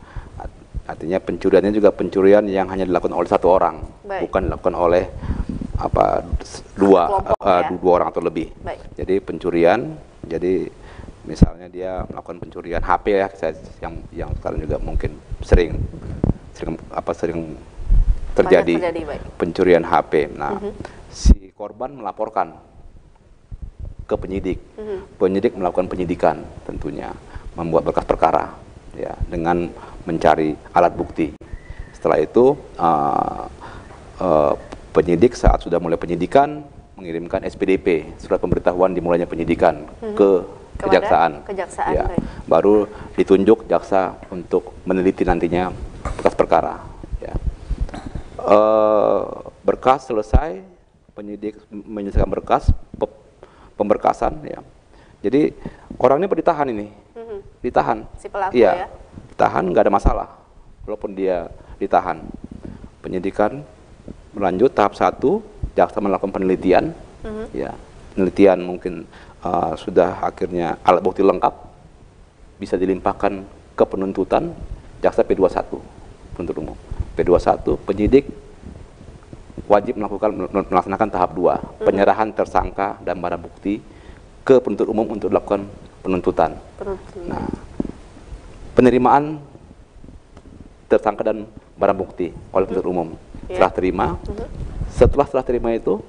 Artinya pencuriannya juga pencurian yang hanya dilakukan oleh satu orang, Baik. bukan dilakukan oleh dua Kelompok, ya. dua orang atau lebih. Baik. Jadi pencurian, jadi misalnya dia melakukan pencurian HP ya, yang sekarang juga mungkin sering terjadi, baik. pencurian HP. Nah, si korban melaporkan ke penyidik, penyidik melakukan penyidikan tentunya, membuat berkas perkara ya dengan mencari alat bukti. Setelah itu penyidik saat sudah mulai penyidikan mengirimkan SPDP, surat pemberitahuan dimulainya penyidikan ke kejaksaan. Kejaksaan, Ya, baik. baru ditunjuk jaksa untuk meneliti nantinya berkas perkara. Ya. Berkas selesai, penyidik menyelesaikan berkas pemberkasan. Ya. Jadi orang ini ditahan ini, ditahan. Si pelaku Iya, ya. ditahan nggak ada masalah, walaupun dia ditahan. Penyidikan berlanjut tahap 1, jaksa melakukan penelitian. Ya, penelitian mungkin sudah akhirnya alat bukti lengkap, bisa dilimpahkan ke penuntutan, jaksa P21, penuntut umum. P21, penyidik wajib melaksanakan tahap 2, penyerahan tersangka dan barang bukti ke penuntut umum untuk dilakukan penuntutan. Nah, penerimaan tersangka dan barang bukti oleh penuntut umum. Setelah terima, setelah terima itu,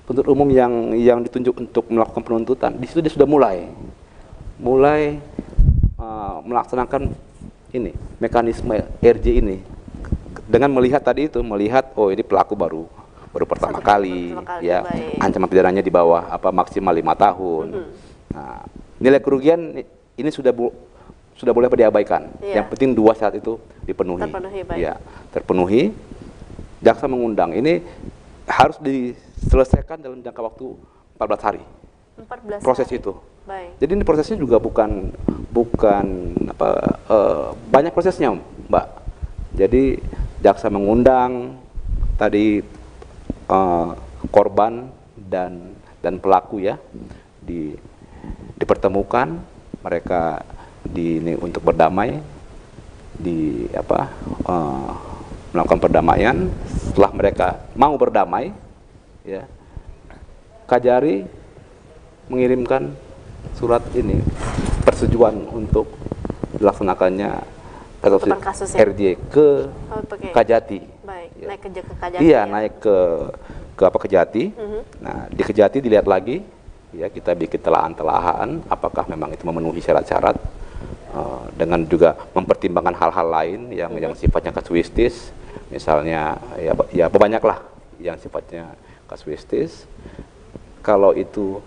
penuntut umum yang ditunjuk untuk melakukan penuntutan, di situ dia sudah mulai melaksanakan ini mekanisme RJ ini dengan melihat tadi itu, oh ini pelaku baru pertama kali ya, baik. ancaman pidananya di bawah maksimal 5 tahun. Nah, nilai kerugian ini sudah boleh diabaikan. Iya. Yang penting 2 syarat itu dipenuhi. Ya, terpenuhi. Jaksa mengundang, ini harus diselesaikan dalam jangka waktu 14 hari. 14 Proses hari. itu. Baik. Jadi ini prosesnya juga bukan banyak prosesnya, Mbak. Jadi jaksa mengundang tadi korban dan pelaku ya, dipertemukan, mereka ini untuk berdamai, melakukan perdamaian. Setelah mereka mau berdamai, ya, Kajari mengirimkan surat ini persetujuan untuk dilaksanakannya kasus RJ ke Kajati. Baik, Ya. naik ke Kajati. Iya, ya. naik ke Kejati. Nah, di Kejati dilihat lagi, ya, kita bikin telahan-telahan apakah memang itu memenuhi syarat-syarat, dengan juga mempertimbangkan hal-hal lain yang sifatnya kasuistis, misalnya ya banyaklah yang sifatnya kasuistis. Kalau itu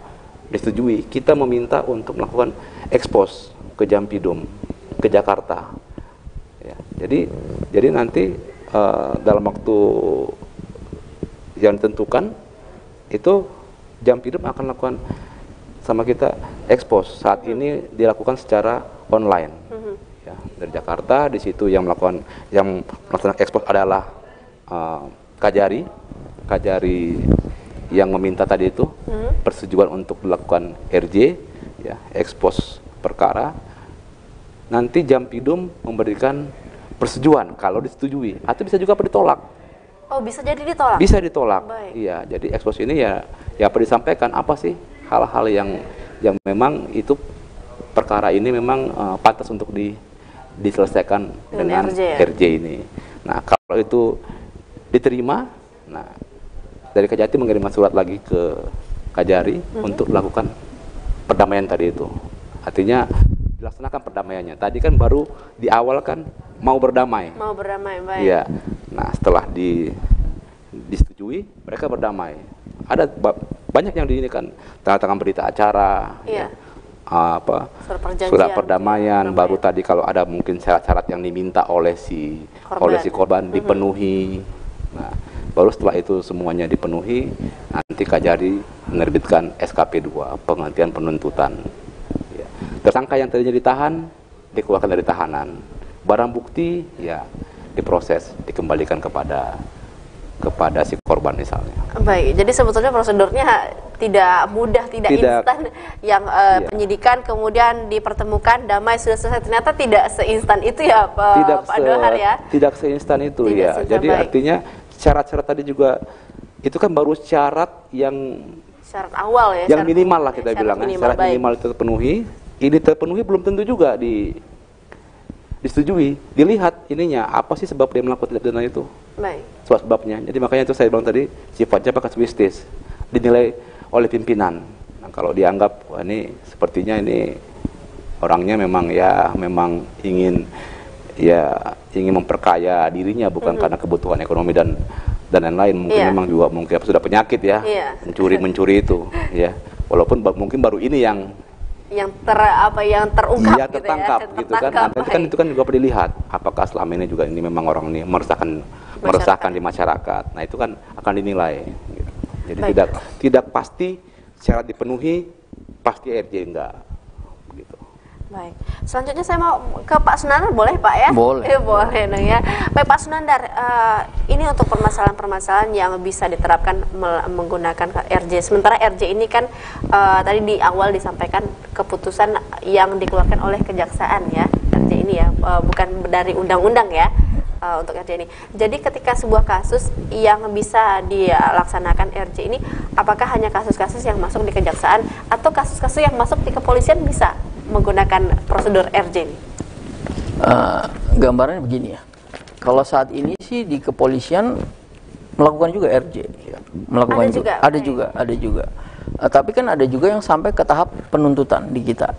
disetujui, kita meminta untuk melakukan ekspos ke Jampidum, ke Jakarta. Ya, jadi nanti dalam waktu yang ditentukan itu Jampidum akan lakukan sama kita ekspos. Saat ini dilakukan secara online. Ya, dari Jakarta, di situ yang melakukan ekspos adalah Kajari yang meminta tadi itu persetujuan untuk dilakukan RJ, ya, ekspos perkara. Nanti Jampidum memberikan persetujuan kalau disetujui, atau bisa juga ditolak. Oh, bisa jadi ditolak? Bisa ditolak. Baik. Iya, jadi ekspos ini ya apa disampaikan apa sih hal-hal yang memang itu perkara ini memang pantas untuk diselesaikan dengan RJ ini. Nah, kalau itu diterima, nah dari Kejati mengirimkan surat lagi ke Kajari untuk melakukan perdamaian tadi itu. Artinya dilaksanakan perdamaiannya. Tadi kan baru di awal kan mau berdamai. Mau berdamai, baik. Iya. Nah, setelah disetujui, mereka berdamai. Ada banyak yang di ini kan tanda tangan berita acara, Iya. surat perdamaian. Baru tadi kalau ada mungkin syarat-syarat yang diminta oleh si korban dipenuhi. Nah, baru setelah itu semuanya dipenuhi, nanti Kajari menerbitkan SKP 2, penghentian penuntutan. Ya. Tersangka yang tadinya ditahan, dikeluarkan dari tahanan. Barang bukti, ya diproses, dikembalikan kepada si korban misalnya. Baik, jadi sebetulnya prosedurnya tidak mudah, tidak instan. Yang penyidikan kemudian dipertemukan, damai sudah selesai, ternyata tidak seinstan itu ya Pak Dohar ya? Tidak seinstan itu ya. Jadi artinya syarat-syarat tadi juga itu kan baru syarat syarat awal ya, yang minimal lah kita bilang, syarat minimal itu terpenuhi. Ini terpenuhi belum tentu juga disetujui, dilihat ininya apa sih sebab dia melakukan tindak pidana itu. Baik. Sebabnya. Jadi makanya itu saya bilang tadi sifatnya kasuistis, dinilai oleh pimpinan. Nah, kalau dianggap wah ini sepertinya ini orangnya memang ingin memperkaya dirinya bukan karena kebutuhan ekonomi dan lain-lain, mungkin memang juga mungkin sudah penyakit ya, mencuri itu ya. Walaupun mungkin baru ini yang terungkap, iya, tertangkap gitu kan. Nah, itu kan juga perlu dilihat apakah selama ini juga ini memang orang ini meresahkan di masyarakat. Nah, itu kan akan dinilai gitu. Jadi tidak pasti syarat dipenuhi pasti RJ enggak gitu. Baik. Selanjutnya saya mau ke Pak Sunandar, boleh Pak ya? Boleh. Boleh dong ya. Baik Pak Sunandar, ini untuk permasalahan-permasalahan yang bisa diterapkan menggunakan RJ. Sementara RJ ini kan tadi di awal disampaikan keputusan yang dikeluarkan oleh kejaksaan ya. RJ ini ya, bukan dari undang-undang ya. Untuk RJ ini. Jadi ketika sebuah kasus yang bisa dilaksanakan RJ ini, apakah hanya kasus-kasus yang masuk di kejaksaan atau kasus-kasus yang masuk di kepolisian bisa menggunakan prosedur RJ ini? Gambarannya begini ya. Kalau saat ini sih di kepolisian melakukan juga RJ. Melakukan ada juga. Tapi kan ada juga yang sampai ke tahap penuntutan di kita.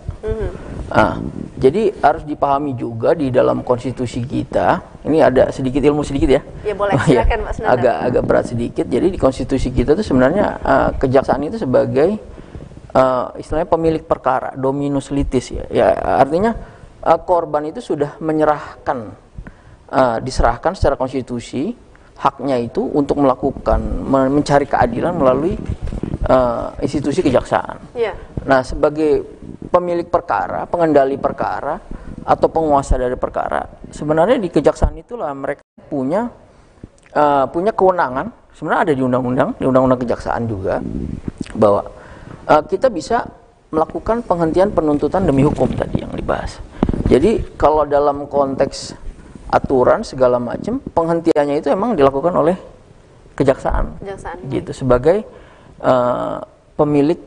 Jadi harus dipahami juga di dalam konstitusi kita. Ini ada sedikit ilmu sedikit ya. Ya boleh, silakan Pak Sunandar. Agak berat sedikit. Jadi di konstitusi kita itu sebenarnya kejaksaan itu sebagai istilahnya pemilik perkara, dominus litis ya. Ya artinya korban itu sudah diserahkan secara konstitusi haknya itu untuk mencari keadilan melalui institusi kejaksaan. Nah, sebagai pemilik perkara, pengendali perkara atau penguasa dari perkara, sebenarnya di kejaksaan itulah mereka punya kewenangan. Sebenarnya ada di undang-undang kejaksaan juga bahwa kita bisa melakukan penghentian penuntutan demi hukum tadi yang dibahas. Jadi kalau dalam konteks aturan segala macam, penghentiannya itu emang dilakukan oleh kejaksaan. Gitu sebagai pemilik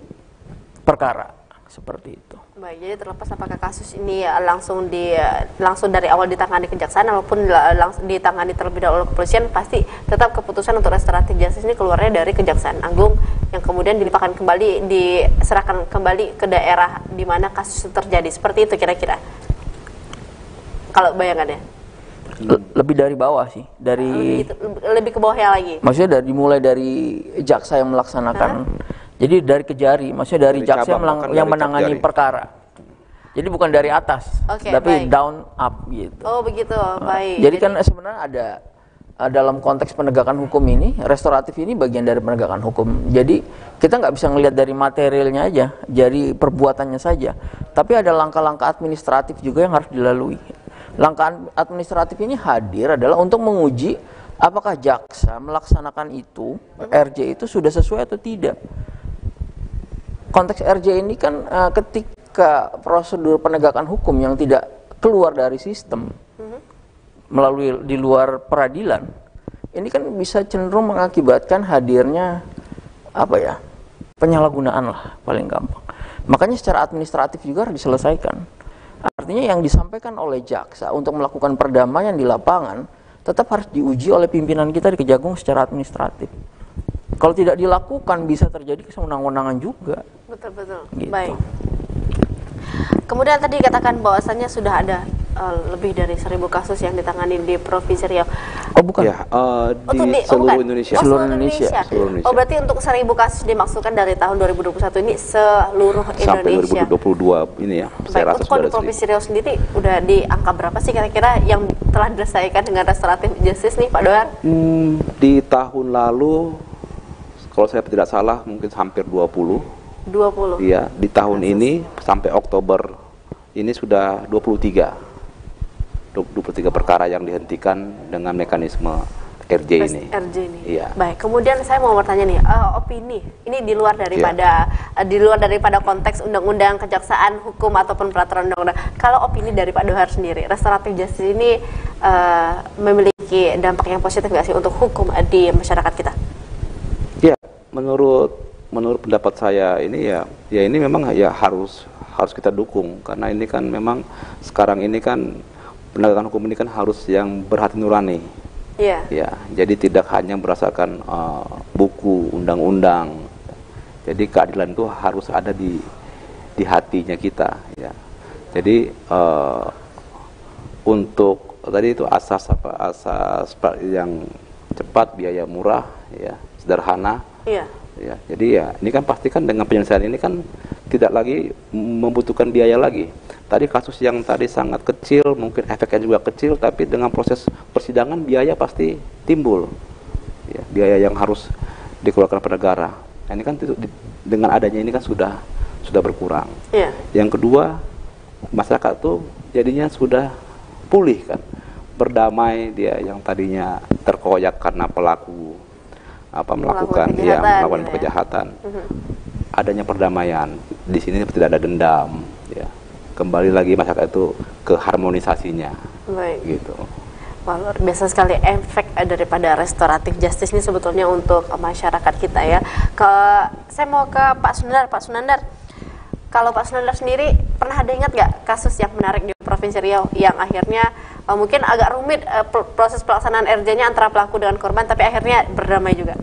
perkara seperti itu. Baik, jadi terlepas apakah kasus ini langsung dari awal ditangani kejaksaan maupun langsung ditangani terlebih dahulu oleh kepolisian, pasti tetap keputusan untuk restoratif justice ini keluarnya dari Kejaksaan Agung yang kemudian diserahkan kembali ke daerah di mana kasus itu terjadi. Seperti itu kira-kira. Kalau bayangannya. Lebih dari bawah sih, lebih ke bawahnya lagi. Maksudnya dimulai dari jaksa yang melaksanakan. Jadi dari Kejari, maksudnya dari jaksa yang menangani perkara. Jadi bukan dari atas, tapi down up gitu. Oh begitu, baik. Jadi kan sebenarnya ada dalam konteks penegakan hukum ini, restoratif ini bagian dari penegakan hukum. Jadi kita nggak bisa ngelihat dari materialnya aja, dari perbuatannya saja. Tapi ada langkah-langkah administratif juga yang harus dilalui. Langkah administratif ini hadir adalah untuk menguji apakah jaksa melaksanakan itu, RJ itu sudah sesuai atau tidak. Konteks RJ ini kan ketika prosedur penegakan hukum yang tidak keluar dari sistem melalui di luar peradilan, ini kan bisa cenderung mengakibatkan hadirnya penyalahgunaan lah paling gampang. Makanya secara administratif juga harus diselesaikan. Artinya yang disampaikan oleh jaksa untuk melakukan perdamaian di lapangan tetap harus diuji oleh pimpinan kita di Kejagung secara administratif. Kalau tidak dilakukan bisa terjadi kesewenang-wenangan juga. Betul. Gitu. Baik. Kemudian tadi katakan bahwasannya sudah ada lebih dari 1.000 kasus yang ditangani di Provinsi Riau. Oh bukan. Ya, di seluruh Indonesia. Oh, seluruh Indonesia. Seluruh Indonesia. Oh, berarti untuk 1.000 kasus dimaksudkan dari tahun 2021 ini seluruh Sampai Indonesia. 2022 ini ya. Saya Baik, rasa untuk di sudah Provinsi Riau sendiri udah di angka berapa sih kira-kira yang telah diselesaikan dengan restoratif justice nih Pak Dohar? Di tahun lalu, kalau saya tidak salah mungkin hampir 20. 20. Iya, di tahun ini sampai Oktober ini sudah 23 perkara yang dihentikan dengan mekanisme RJ ini. RJ ini. Iya. Baik, kemudian saya mau bertanya nih, opini ini di luar daripada konteks undang-undang kejaksaan, hukum ataupun peraturan undang-undang. Kalau opini dari Pak Dohar sendiri, restoratif justice ini memiliki dampak yang positif nggak sih untuk hukum di masyarakat kita? Ya, menurut pendapat saya ini ya ini memang ya harus kita dukung, karena ini kan memang sekarang ini kan penegakan hukum ini kan harus yang berhati nurani. Iya. Ya, jadi tidak hanya berdasarkan buku undang-undang. Jadi keadilan itu harus ada di hatinya kita. Ya. Jadi untuk tadi itu asas yang cepat, biaya murah, ya, sederhana. Iya. Ya, jadi ya ini kan pastikan dengan penyelesaian ini kan tidak lagi membutuhkan biaya lagi. Tadi kasus yang tadi sangat kecil, mungkin efeknya juga kecil, tapi dengan proses persidangan biaya pasti timbul. Ya, biaya yang harus dikeluarkan pada negara. Nah, ini kan dengan adanya ini kan sudah berkurang. Iya. Yang kedua, masyarakat tuh jadinya sudah pulih kan, berdamai dia yang tadinya terkoyak karena pelaku melakukan kejahatan. Adanya perdamaian di sini tidak ada dendam, ya. Kembali lagi masyarakat itu ke harmonisasinya. Baik. Gitu. Wah, luar biasa sekali efek daripada restoratif justice ini sebetulnya untuk masyarakat kita ya. Saya mau ke Pak Sunandar. Pak Sunandar, kalau Pak Sunandar sendiri pernah ada ingat nggak kasus yang menarik di Provinsi Riau yang akhirnya mungkin agak rumit proses pelaksanaan RJ-nya antara pelaku dengan korban, tapi akhirnya berdamai juga?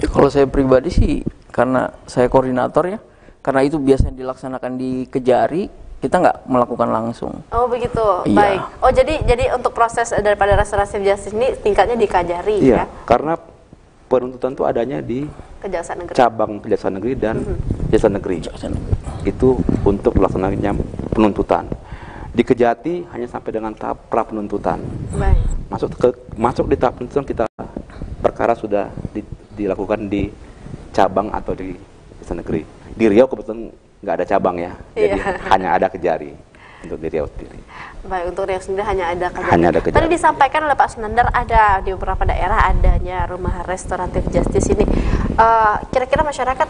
Ya, kalau saya pribadi sih, karena saya koordinator ya, karena itu biasanya dilaksanakan di Kejari, kita nggak melakukan langsung. Oh begitu, Iya. baik. Oh jadi untuk proses daripada restoratif justice ini tingkatnya di Kajari Iya, ya? karena penuntutan itu adanya di Kejaksaan Negeri. cabang Kejaksaan Negeri dan Kejaksaan Negeri. Itu untuk pelaksananya penuntutan. Di Kejati hanya sampai dengan tahap pra penuntutan. Baik. Masuk di tahap penuntutan kita perkara sudah dilakukan di cabang atau di Kejaksaan Negeri. Di Riau kebetulan nggak ada cabang ya, jadi hanya ada Kejari untuk di Riau sendiri. Baik, untuk Riau sendiri hanya ada Kejari. Hanya ada Kejari. Tadi disampaikan oleh Pak Sunandar ada di beberapa daerah adanya rumah restoratif justice ini. Kira-kira masyarakat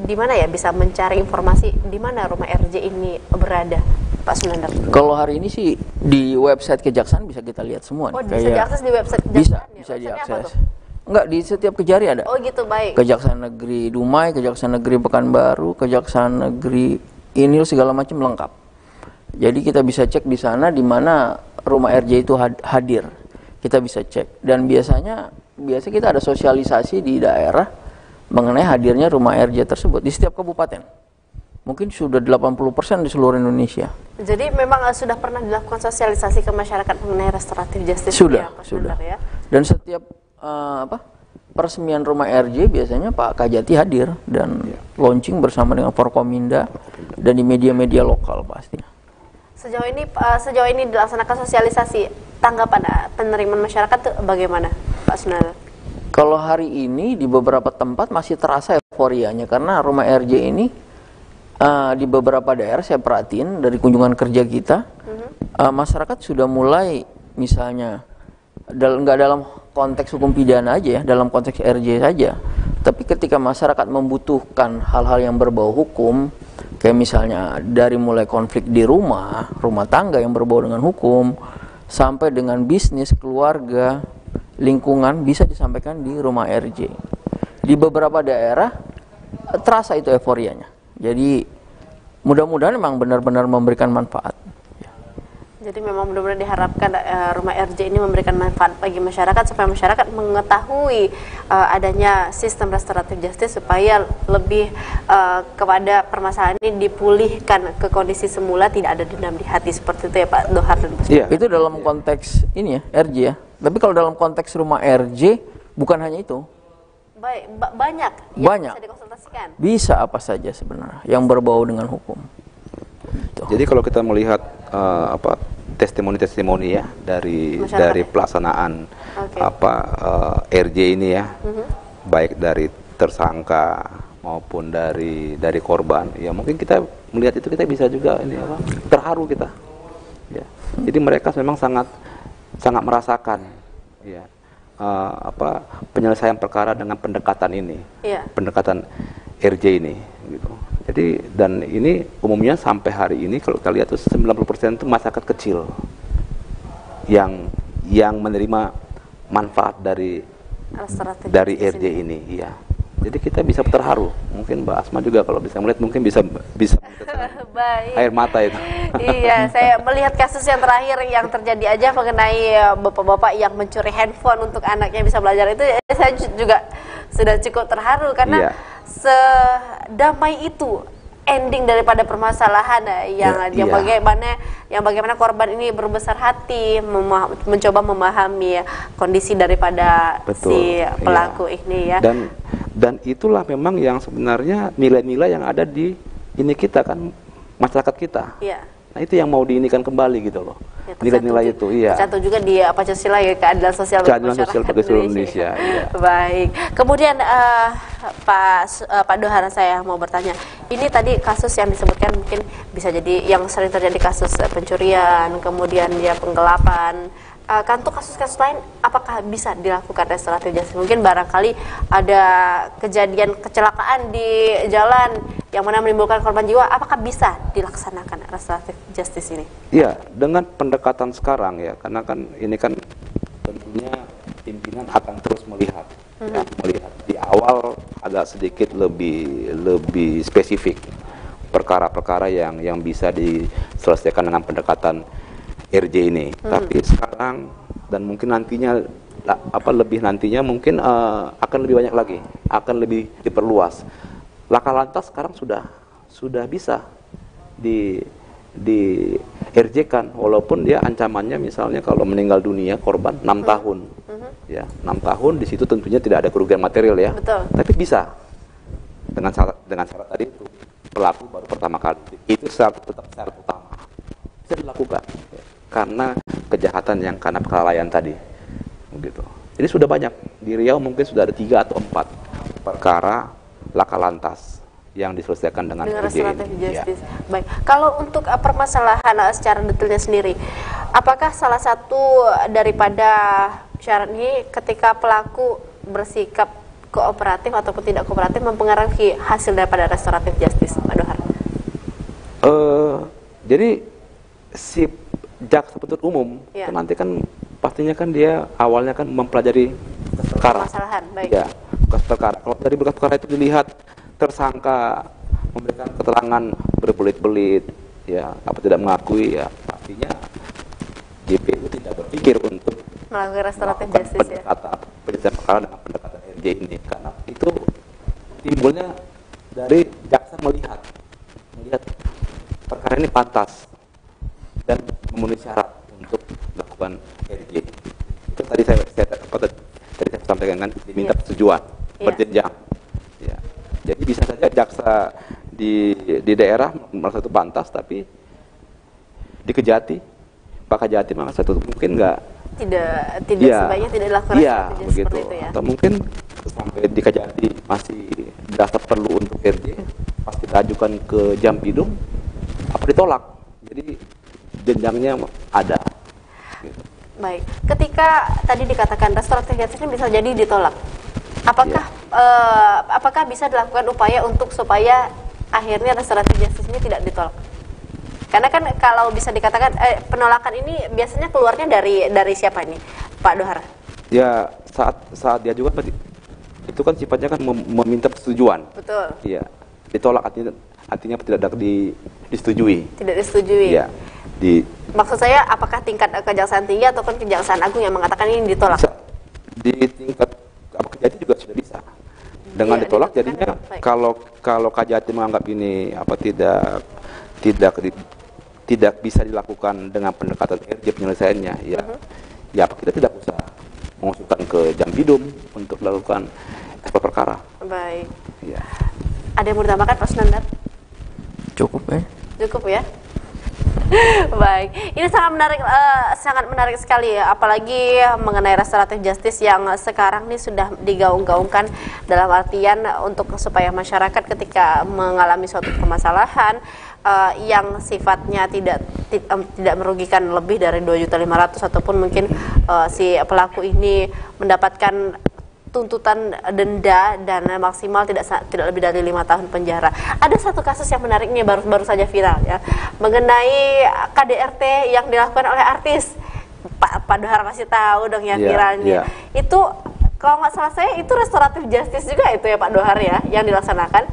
di mana ya bisa mencari informasi di mana rumah RJ ini berada, Pak Sunandar? Kalau hari ini sih di website Kejaksaan bisa kita lihat semua. Oh, bisa diakses di website Bisa Kejaksaan ya? bisa Websitenya apa diakses. tuh? Enggak, di setiap Kejari ada. Oh gitu, baik. Kejaksaan Negeri Dumai, Kejaksaan Negeri Pekanbaru, Kejaksaan Negeri Inil, segala macam lengkap. Jadi kita bisa cek di sana di mana rumah RJ itu hadir. Kita bisa cek. Dan biasa kita ada sosialisasi di daerah mengenai hadirnya rumah RJ tersebut di setiap kabupaten. Mungkin sudah 80% di seluruh Indonesia. Jadi memang sudah pernah dilakukan sosialisasi ke masyarakat mengenai restoratif justice Sudah, ya, Pak sudah. Sunandar, ya? Dan setiap peresmian rumah RJ biasanya Pak Kajati hadir dan launching bersama dengan Forkominda dan di media-media lokal pasti. Sejauh ini dilaksanakan sosialisasi, tanggapan penerimaan masyarakat tuh bagaimana, Pak Sunandar? Kalau hari ini di beberapa tempat masih terasa euforianya karena rumah RJ ini di beberapa daerah saya perhatiin dari kunjungan kerja kita, masyarakat sudah mulai misalnya nggak dalam konteks hukum pidana aja ya, dalam konteks RJ saja, tapi ketika masyarakat membutuhkan hal-hal yang berbau hukum, kayak misalnya dari mulai konflik di rumah tangga yang berbau dengan hukum, sampai dengan bisnis, keluarga, lingkungan, bisa disampaikan di rumah RJ. Di beberapa daerah terasa itu euforianya. Jadi mudah-mudahan memang benar-benar memberikan manfaat. Jadi memang benar-benar diharapkan rumah RJ ini memberikan manfaat bagi masyarakat supaya masyarakat mengetahui adanya sistem restoratif justice supaya lebih kepada permasalahan ini dipulihkan ke kondisi semula, tidak ada dendam di hati, seperti itu ya Pak Dohar dan Iya, itu dalam konteks ini ya, RJ ya. Tapi kalau dalam konteks rumah RJ bukan hanya itu. Baik, banyak yang bisa dikonsultasikan. Bisa apa saja sebenarnya yang berbau dengan hukum. Jadi kalau kita melihat testimoni-testimoni ya dari pelaksanaan RJ ini ya, baik dari tersangka maupun dari korban, ya mungkin kita melihat itu kita bisa juga ini terharu kita. Ya. Jadi mereka memang sangat merasakan ya penyelesaian perkara dengan pendekatan ini, pendekatan RJ ini gitu. Jadi dan ini umumnya sampai hari ini kalau kita lihat tuh 90% itu masyarakat kecil yang menerima manfaat dari RJ ini, iya. Jadi kita bisa terharu. Mungkin Mbak Asma juga kalau bisa melihat mungkin bisa air mata itu. Iya, saya melihat kasus yang terakhir yang terjadi aja mengenai bapak-bapak yang mencuri handphone untuk anaknya bisa belajar itu, saya juga sudah cukup terharu karena sedamai itu ending daripada permasalahan yang bagaimana korban ini berbesar hati mencoba memahami kondisi daripada si pelaku ini ya. Dan itulah memang yang sebenarnya nilai-nilai yang ada di ini kita kan, masyarakat kita. Iya. Nah itu yang mau diinikan kembali gitu loh. Nilai-nilai itu, iya. Tercantum juga di Pancasila ya, keadilan sosial bagi seluruh Indonesia. Iya. Baik. Kemudian Pak Dohar, saya mau bertanya. Ini tadi kasus yang disebutkan mungkin bisa jadi yang sering terjadi kasus pencurian, kemudian dia penggelapan. Untuk kasus-kasus lain, apakah bisa dilakukan restoratif justice? Mungkin barangkali ada kejadian kecelakaan di jalan yang mana menimbulkan korban jiwa, apakah bisa dilaksanakan restoratif justice ini? Iya, dengan pendekatan sekarang ya, karena kan ini kan tentunya pimpinan akan terus melihat, melihat di awal agak sedikit lebih spesifik perkara-perkara yang bisa diselesaikan dengan pendekatan RJ ini. Tapi sekarang dan mungkin nantinya lebih nantinya mungkin akan lebih banyak lagi, akan lebih diperluas. Laka lantas sekarang sudah bisa di RJ-kan, walaupun dia ancamannya misalnya kalau meninggal dunia korban 6 tahun. Ya, 6 tahun di situ tentunya tidak ada kerugian material ya. Betul. Tapi bisa dengan syarat tadi itu pelaku baru pertama kali. Itu tetap syarat utama. Bisa dilakukan. Karena kejahatan yang karena kelalaian tadi, begitu. Jadi sudah banyak di Riau, mungkin sudah ada 3 atau 4 perkara laka lantas yang diselesaikan dengan restoratif justice. Baik. Kalau untuk permasalahan secara detailnya sendiri, apakah salah satu daripada syarat ini ketika pelaku bersikap kooperatif ataupun tidak kooperatif mempengaruhi hasil daripada restoratif justice, Pak Dohar? Jadi si jaksa penuntut umum itu nanti kan pastinya kan dia awalnya kan mempelajari perkara. Permasalahan, baik. Ya, berkas perkara. Kalau dari berkas perkara itu dilihat tersangka memberikan keterangan berbelit-belit, ya, apa tidak mengakui, ya, artinya JPU tidak berpikir untuk melakukan restoratif justice ya. Penyelesaian perkara dengan pendekatan RJ ini, karena itu timbulnya dari jaksa melihat perkara ini pantas dan memenuhi syarat untuk melakukan RJ. Itu tadi saya sampaikan kan, diminta persetujuan berjenjang. Ya. Jadi bisa saja jaksa di daerah merasa itu pantas, tapi di Kejati, Pak Kejati merasa itu mungkin tidak sebaiknya tidak dilakukan seperti itu ya. Atau mungkin sampai di Kejati masih dirasa perlu untuk RJ, pasti diajukan ke Jampidum, apa ditolak. Jadi jenjangnya ada. Gitu. Baik, ketika tadi dikatakan restoratif justice ini bisa jadi ditolak, apakah bisa dilakukan upaya untuk supaya akhirnya restoratif justice ini tidak ditolak? Karena kan kalau bisa dikatakan penolakan ini biasanya keluarnya dari siapa ini, Pak Dohar? Ya saat diajukan itu kan sifatnya kan meminta persetujuan. Betul. Iya, ditolak artinya tidak disetujui. Tidak disetujui. Ya, Maksud saya, apakah tingkat Kejaksaan Tinggi ataupun Kejaksaan Agung yang mengatakan ini ditolak? bisa. Di tingkat Kejati juga sudah bisa. Dengan Iya, ditolak diputuskan. jadinya Baik. kalau Kejati menganggap ini tidak bisa dilakukan dengan pendekatan RJ penyelesaiannya, ya kita tidak usah mengusulkan ke Jampidum untuk melakukan ekspor perkara. Baik. Ya. Ada yang mau ditambahkan, Pak Sunandar? Cukup ya. Cukup ya. Baik, ini sangat menarik sekali ya, apalagi mengenai restoratif justice yang sekarang ini sudah digaung-gaungkan dalam artian untuk supaya masyarakat ketika mengalami suatu permasalahan yang sifatnya tidak merugikan lebih dari 2.500.000 ataupun mungkin si pelaku ini mendapatkan tuntutan denda dan maksimal tidak lebih dari 5 tahun penjara. Ada satu kasus yang menarik nih, baru saja viral ya, mengenai KDRT yang dilakukan oleh artis. Pak Dohar masih tahu dong ya viralnya. Itu kalau nggak salah saya itu restoratif justice juga itu ya Pak Dohar ya yang dilaksanakan.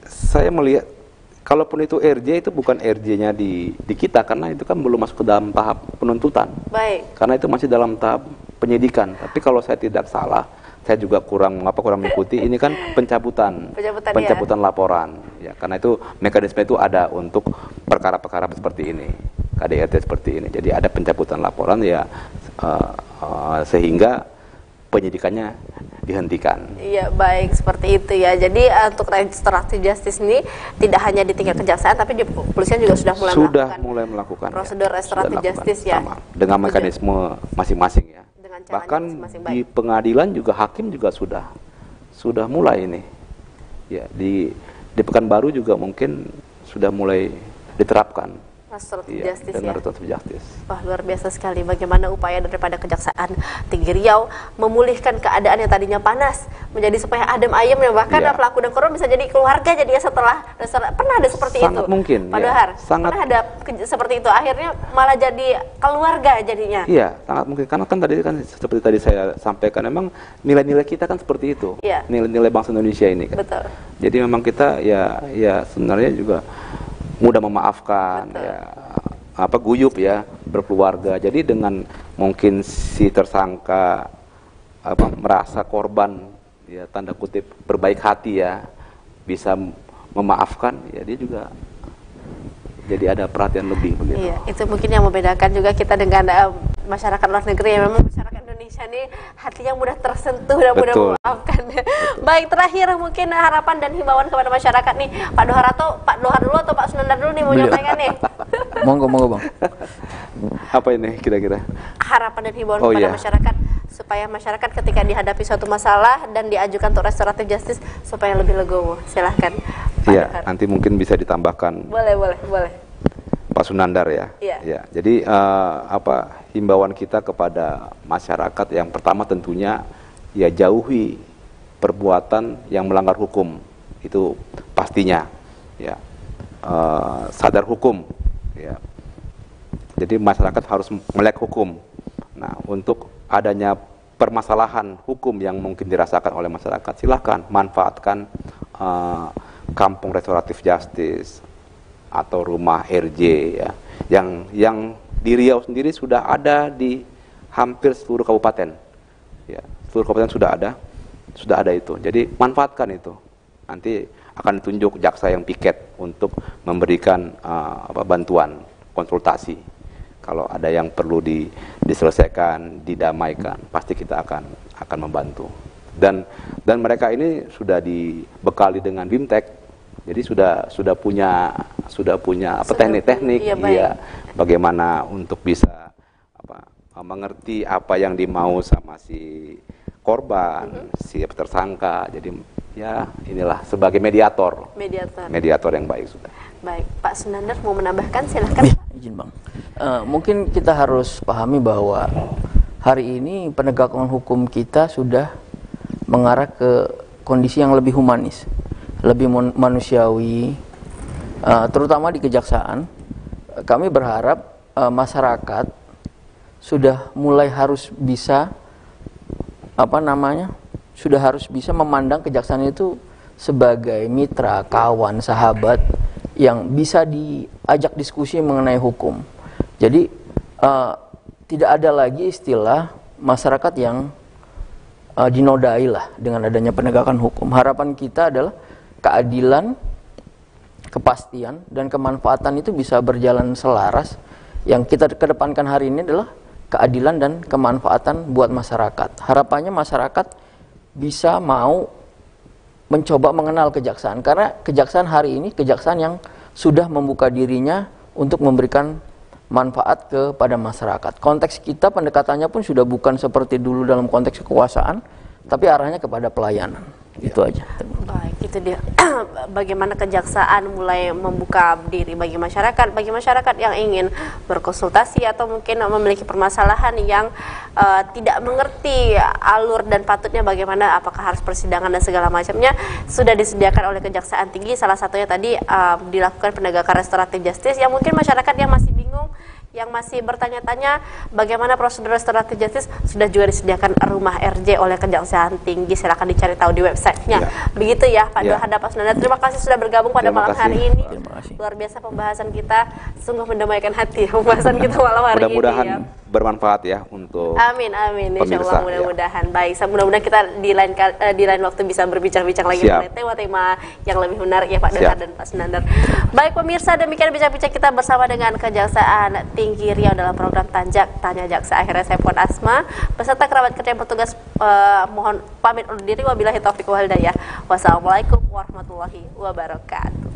Saya melihat kalaupun itu RJ, itu bukan RJ-nya di kita, karena itu kan belum masuk ke dalam tahap penuntutan. Baik. Karena itu masih dalam tahap penyidikan. Tapi kalau saya tidak salah, saya juga kurang mengikuti, ini kan pencabutan laporan. Ya, karena itu mekanisme itu ada untuk perkara-perkara seperti ini, KDRT seperti ini. Jadi ada pencabutan laporan ya, sehingga penyidikannya dihentikan. Iya, baik, seperti itu ya. Jadi untuk restoratif justice ini tidak hanya di tingkat kejaksaan, tapi di kepolisian juga sudah mulai melakukan prosedur restoratif justice ya, dengan mekanisme masing-masing ya. Bahkan di pengadilan juga hakim juga sudah mulai ini. Ya, di Pekanbaru juga mungkin sudah mulai diterapkan. Restoratif Iya, justice dengan ya. restoratif justice. Wah, luar biasa sekali bagaimana upaya daripada Kejaksaan Tinggi Riau memulihkan keadaan yang tadinya panas menjadi supaya adem ayem ya, bahkan pelaku dan korban bisa jadi keluarga jadinya setelah pernah ada seperti sangat itu. Mungkin, Pak Dohar, sangat pernah ada seperti itu, akhirnya malah jadi keluarga jadinya. Iya, sangat mungkin, karena kan tadi kan seperti tadi saya sampaikan, memang nilai-nilai kita kan seperti itu. Iya. Nilai-nilai bangsa Indonesia ini kan. Betul. Jadi memang kita ya sebenarnya juga mudah memaafkan. Betul. Ya, guyup ya, berkeluarga. Jadi dengan mungkin si tersangka merasa korban ya, tanda kutip berbaik hati ya, bisa memaafkan ya, dia juga jadi ada perhatian lebih begitu. Iya, itu mungkin yang membedakan juga kita dengan masyarakat luar negeri ya. Memang masyarakat Indonesia ini hatinya mudah tersentuh dan mudah memaafkan. Baik, terakhir mungkin harapan dan himbauan kepada masyarakat nih, Pak Dohar, atau Pak Dohar dulu atau Pak Sunandar dulu nih mau nyampaikan nih. Monggo Bang. Apa ini kira-kira? Harapan dan himbauan kepada masyarakat supaya masyarakat ketika dihadapi suatu masalah dan diajukan untuk restoratif justice supaya lebih legowo. Silahkan. Iya, nanti mungkin bisa ditambahkan. Boleh. Pak Sunandar ya. Iya. Ya, jadi himbauan kita kepada masyarakat yang pertama tentunya ya jauhi perbuatan yang melanggar hukum, itu pastinya. Ya, sadar hukum. Ya. Jadi masyarakat harus melek hukum. Nah, untuk adanya permasalahan hukum yang mungkin dirasakan oleh masyarakat, silahkan manfaatkan kampung restoratif justice atau rumah RJ ya, yang di Riau sendiri sudah ada di hampir seluruh kabupaten. Ya, seluruh kabupaten sudah ada itu. Jadi manfaatkan itu. Nanti akan ditunjuk jaksa yang piket untuk memberikan bantuan konsultasi. Kalau ada yang perlu diselesaikan, didamaikan, pasti kita akan membantu. Dan mereka ini sudah dibekali dengan BIMTEK. Jadi sudah punya teknik-teknik ya, bagaimana untuk bisa mengerti apa yang dimau sama si korban, si tersangka. Jadi ya inilah sebagai mediator yang baik sudah. Baik, Pak Sunandar mau menambahkan, silahkan. Izin Bang. Mungkin kita harus pahami bahwa hari ini penegakan hukum kita sudah mengarah ke kondisi yang lebih humanis, lebih manusiawi, terutama di kejaksaan. Kami berharap masyarakat sudah mulai harus bisa sudah harus bisa memandang kejaksaan itu sebagai mitra, kawan, sahabat yang bisa diajak diskusi mengenai hukum. Jadi tidak ada lagi istilah masyarakat yang dinodai lah dengan adanya penegakan hukum. Harapan kita adalah keadilan, kepastian, dan kemanfaatan itu bisa berjalan selaras. Yang kita kedepankan hari ini adalah keadilan dan kemanfaatan buat masyarakat. Harapannya masyarakat bisa mau mencoba mengenal kejaksaan, karena kejaksaan hari ini kejaksaan yang sudah membuka dirinya untuk memberikan manfaat kepada masyarakat. Konteks kita pendekatannya pun sudah bukan seperti dulu dalam konteks kekuasaan, tapi arahnya kepada pelayanan. Itu aja. Baik, itu dia. Bagaimana kejaksaan mulai membuka diri bagi masyarakat yang ingin berkonsultasi atau mungkin memiliki permasalahan yang tidak mengerti alur dan patutnya bagaimana, apakah harus persidangan dan segala macamnya, sudah disediakan oleh Kejaksaan Tinggi. Salah satunya tadi dilakukan penegakan restoratif justice, yang mungkin masyarakat yang masih bingung, yang masih bertanya-tanya bagaimana prosedur restoratif justice, sudah juga disediakan rumah RJ oleh Kejaksaan Tinggi. Silakan dicari tahu di websitenya. Begitu ya Pak Dohar dan Pak Sunandar. Terima kasih sudah bergabung pada malam hari ini. Luar biasa pembahasan kita, sungguh mendamaikan hati pembahasan kita malam hari ini. Mudah-mudahan bermanfaat ya untuk amin insyaallah, mudah-mudahan. Baik, mudah-mudahan kita di lain waktu bisa berbincang-bincang lagi mengenai tema-tema yang lebih menarik ya Pak Dohar dan Pak Sunandar. Baik pemirsa, demikian bincang-bincang kita bersama dengan Kejaksaan Tinggi Riau dalam program Tanya Jaksa. Akhirnya saya Puan Asma beserta kerabat kerja yang bertugas mohon pamit undur diri. Wabillahi taufiq wal hidayah. Wassalamualaikum warahmatullahi wabarakatuh.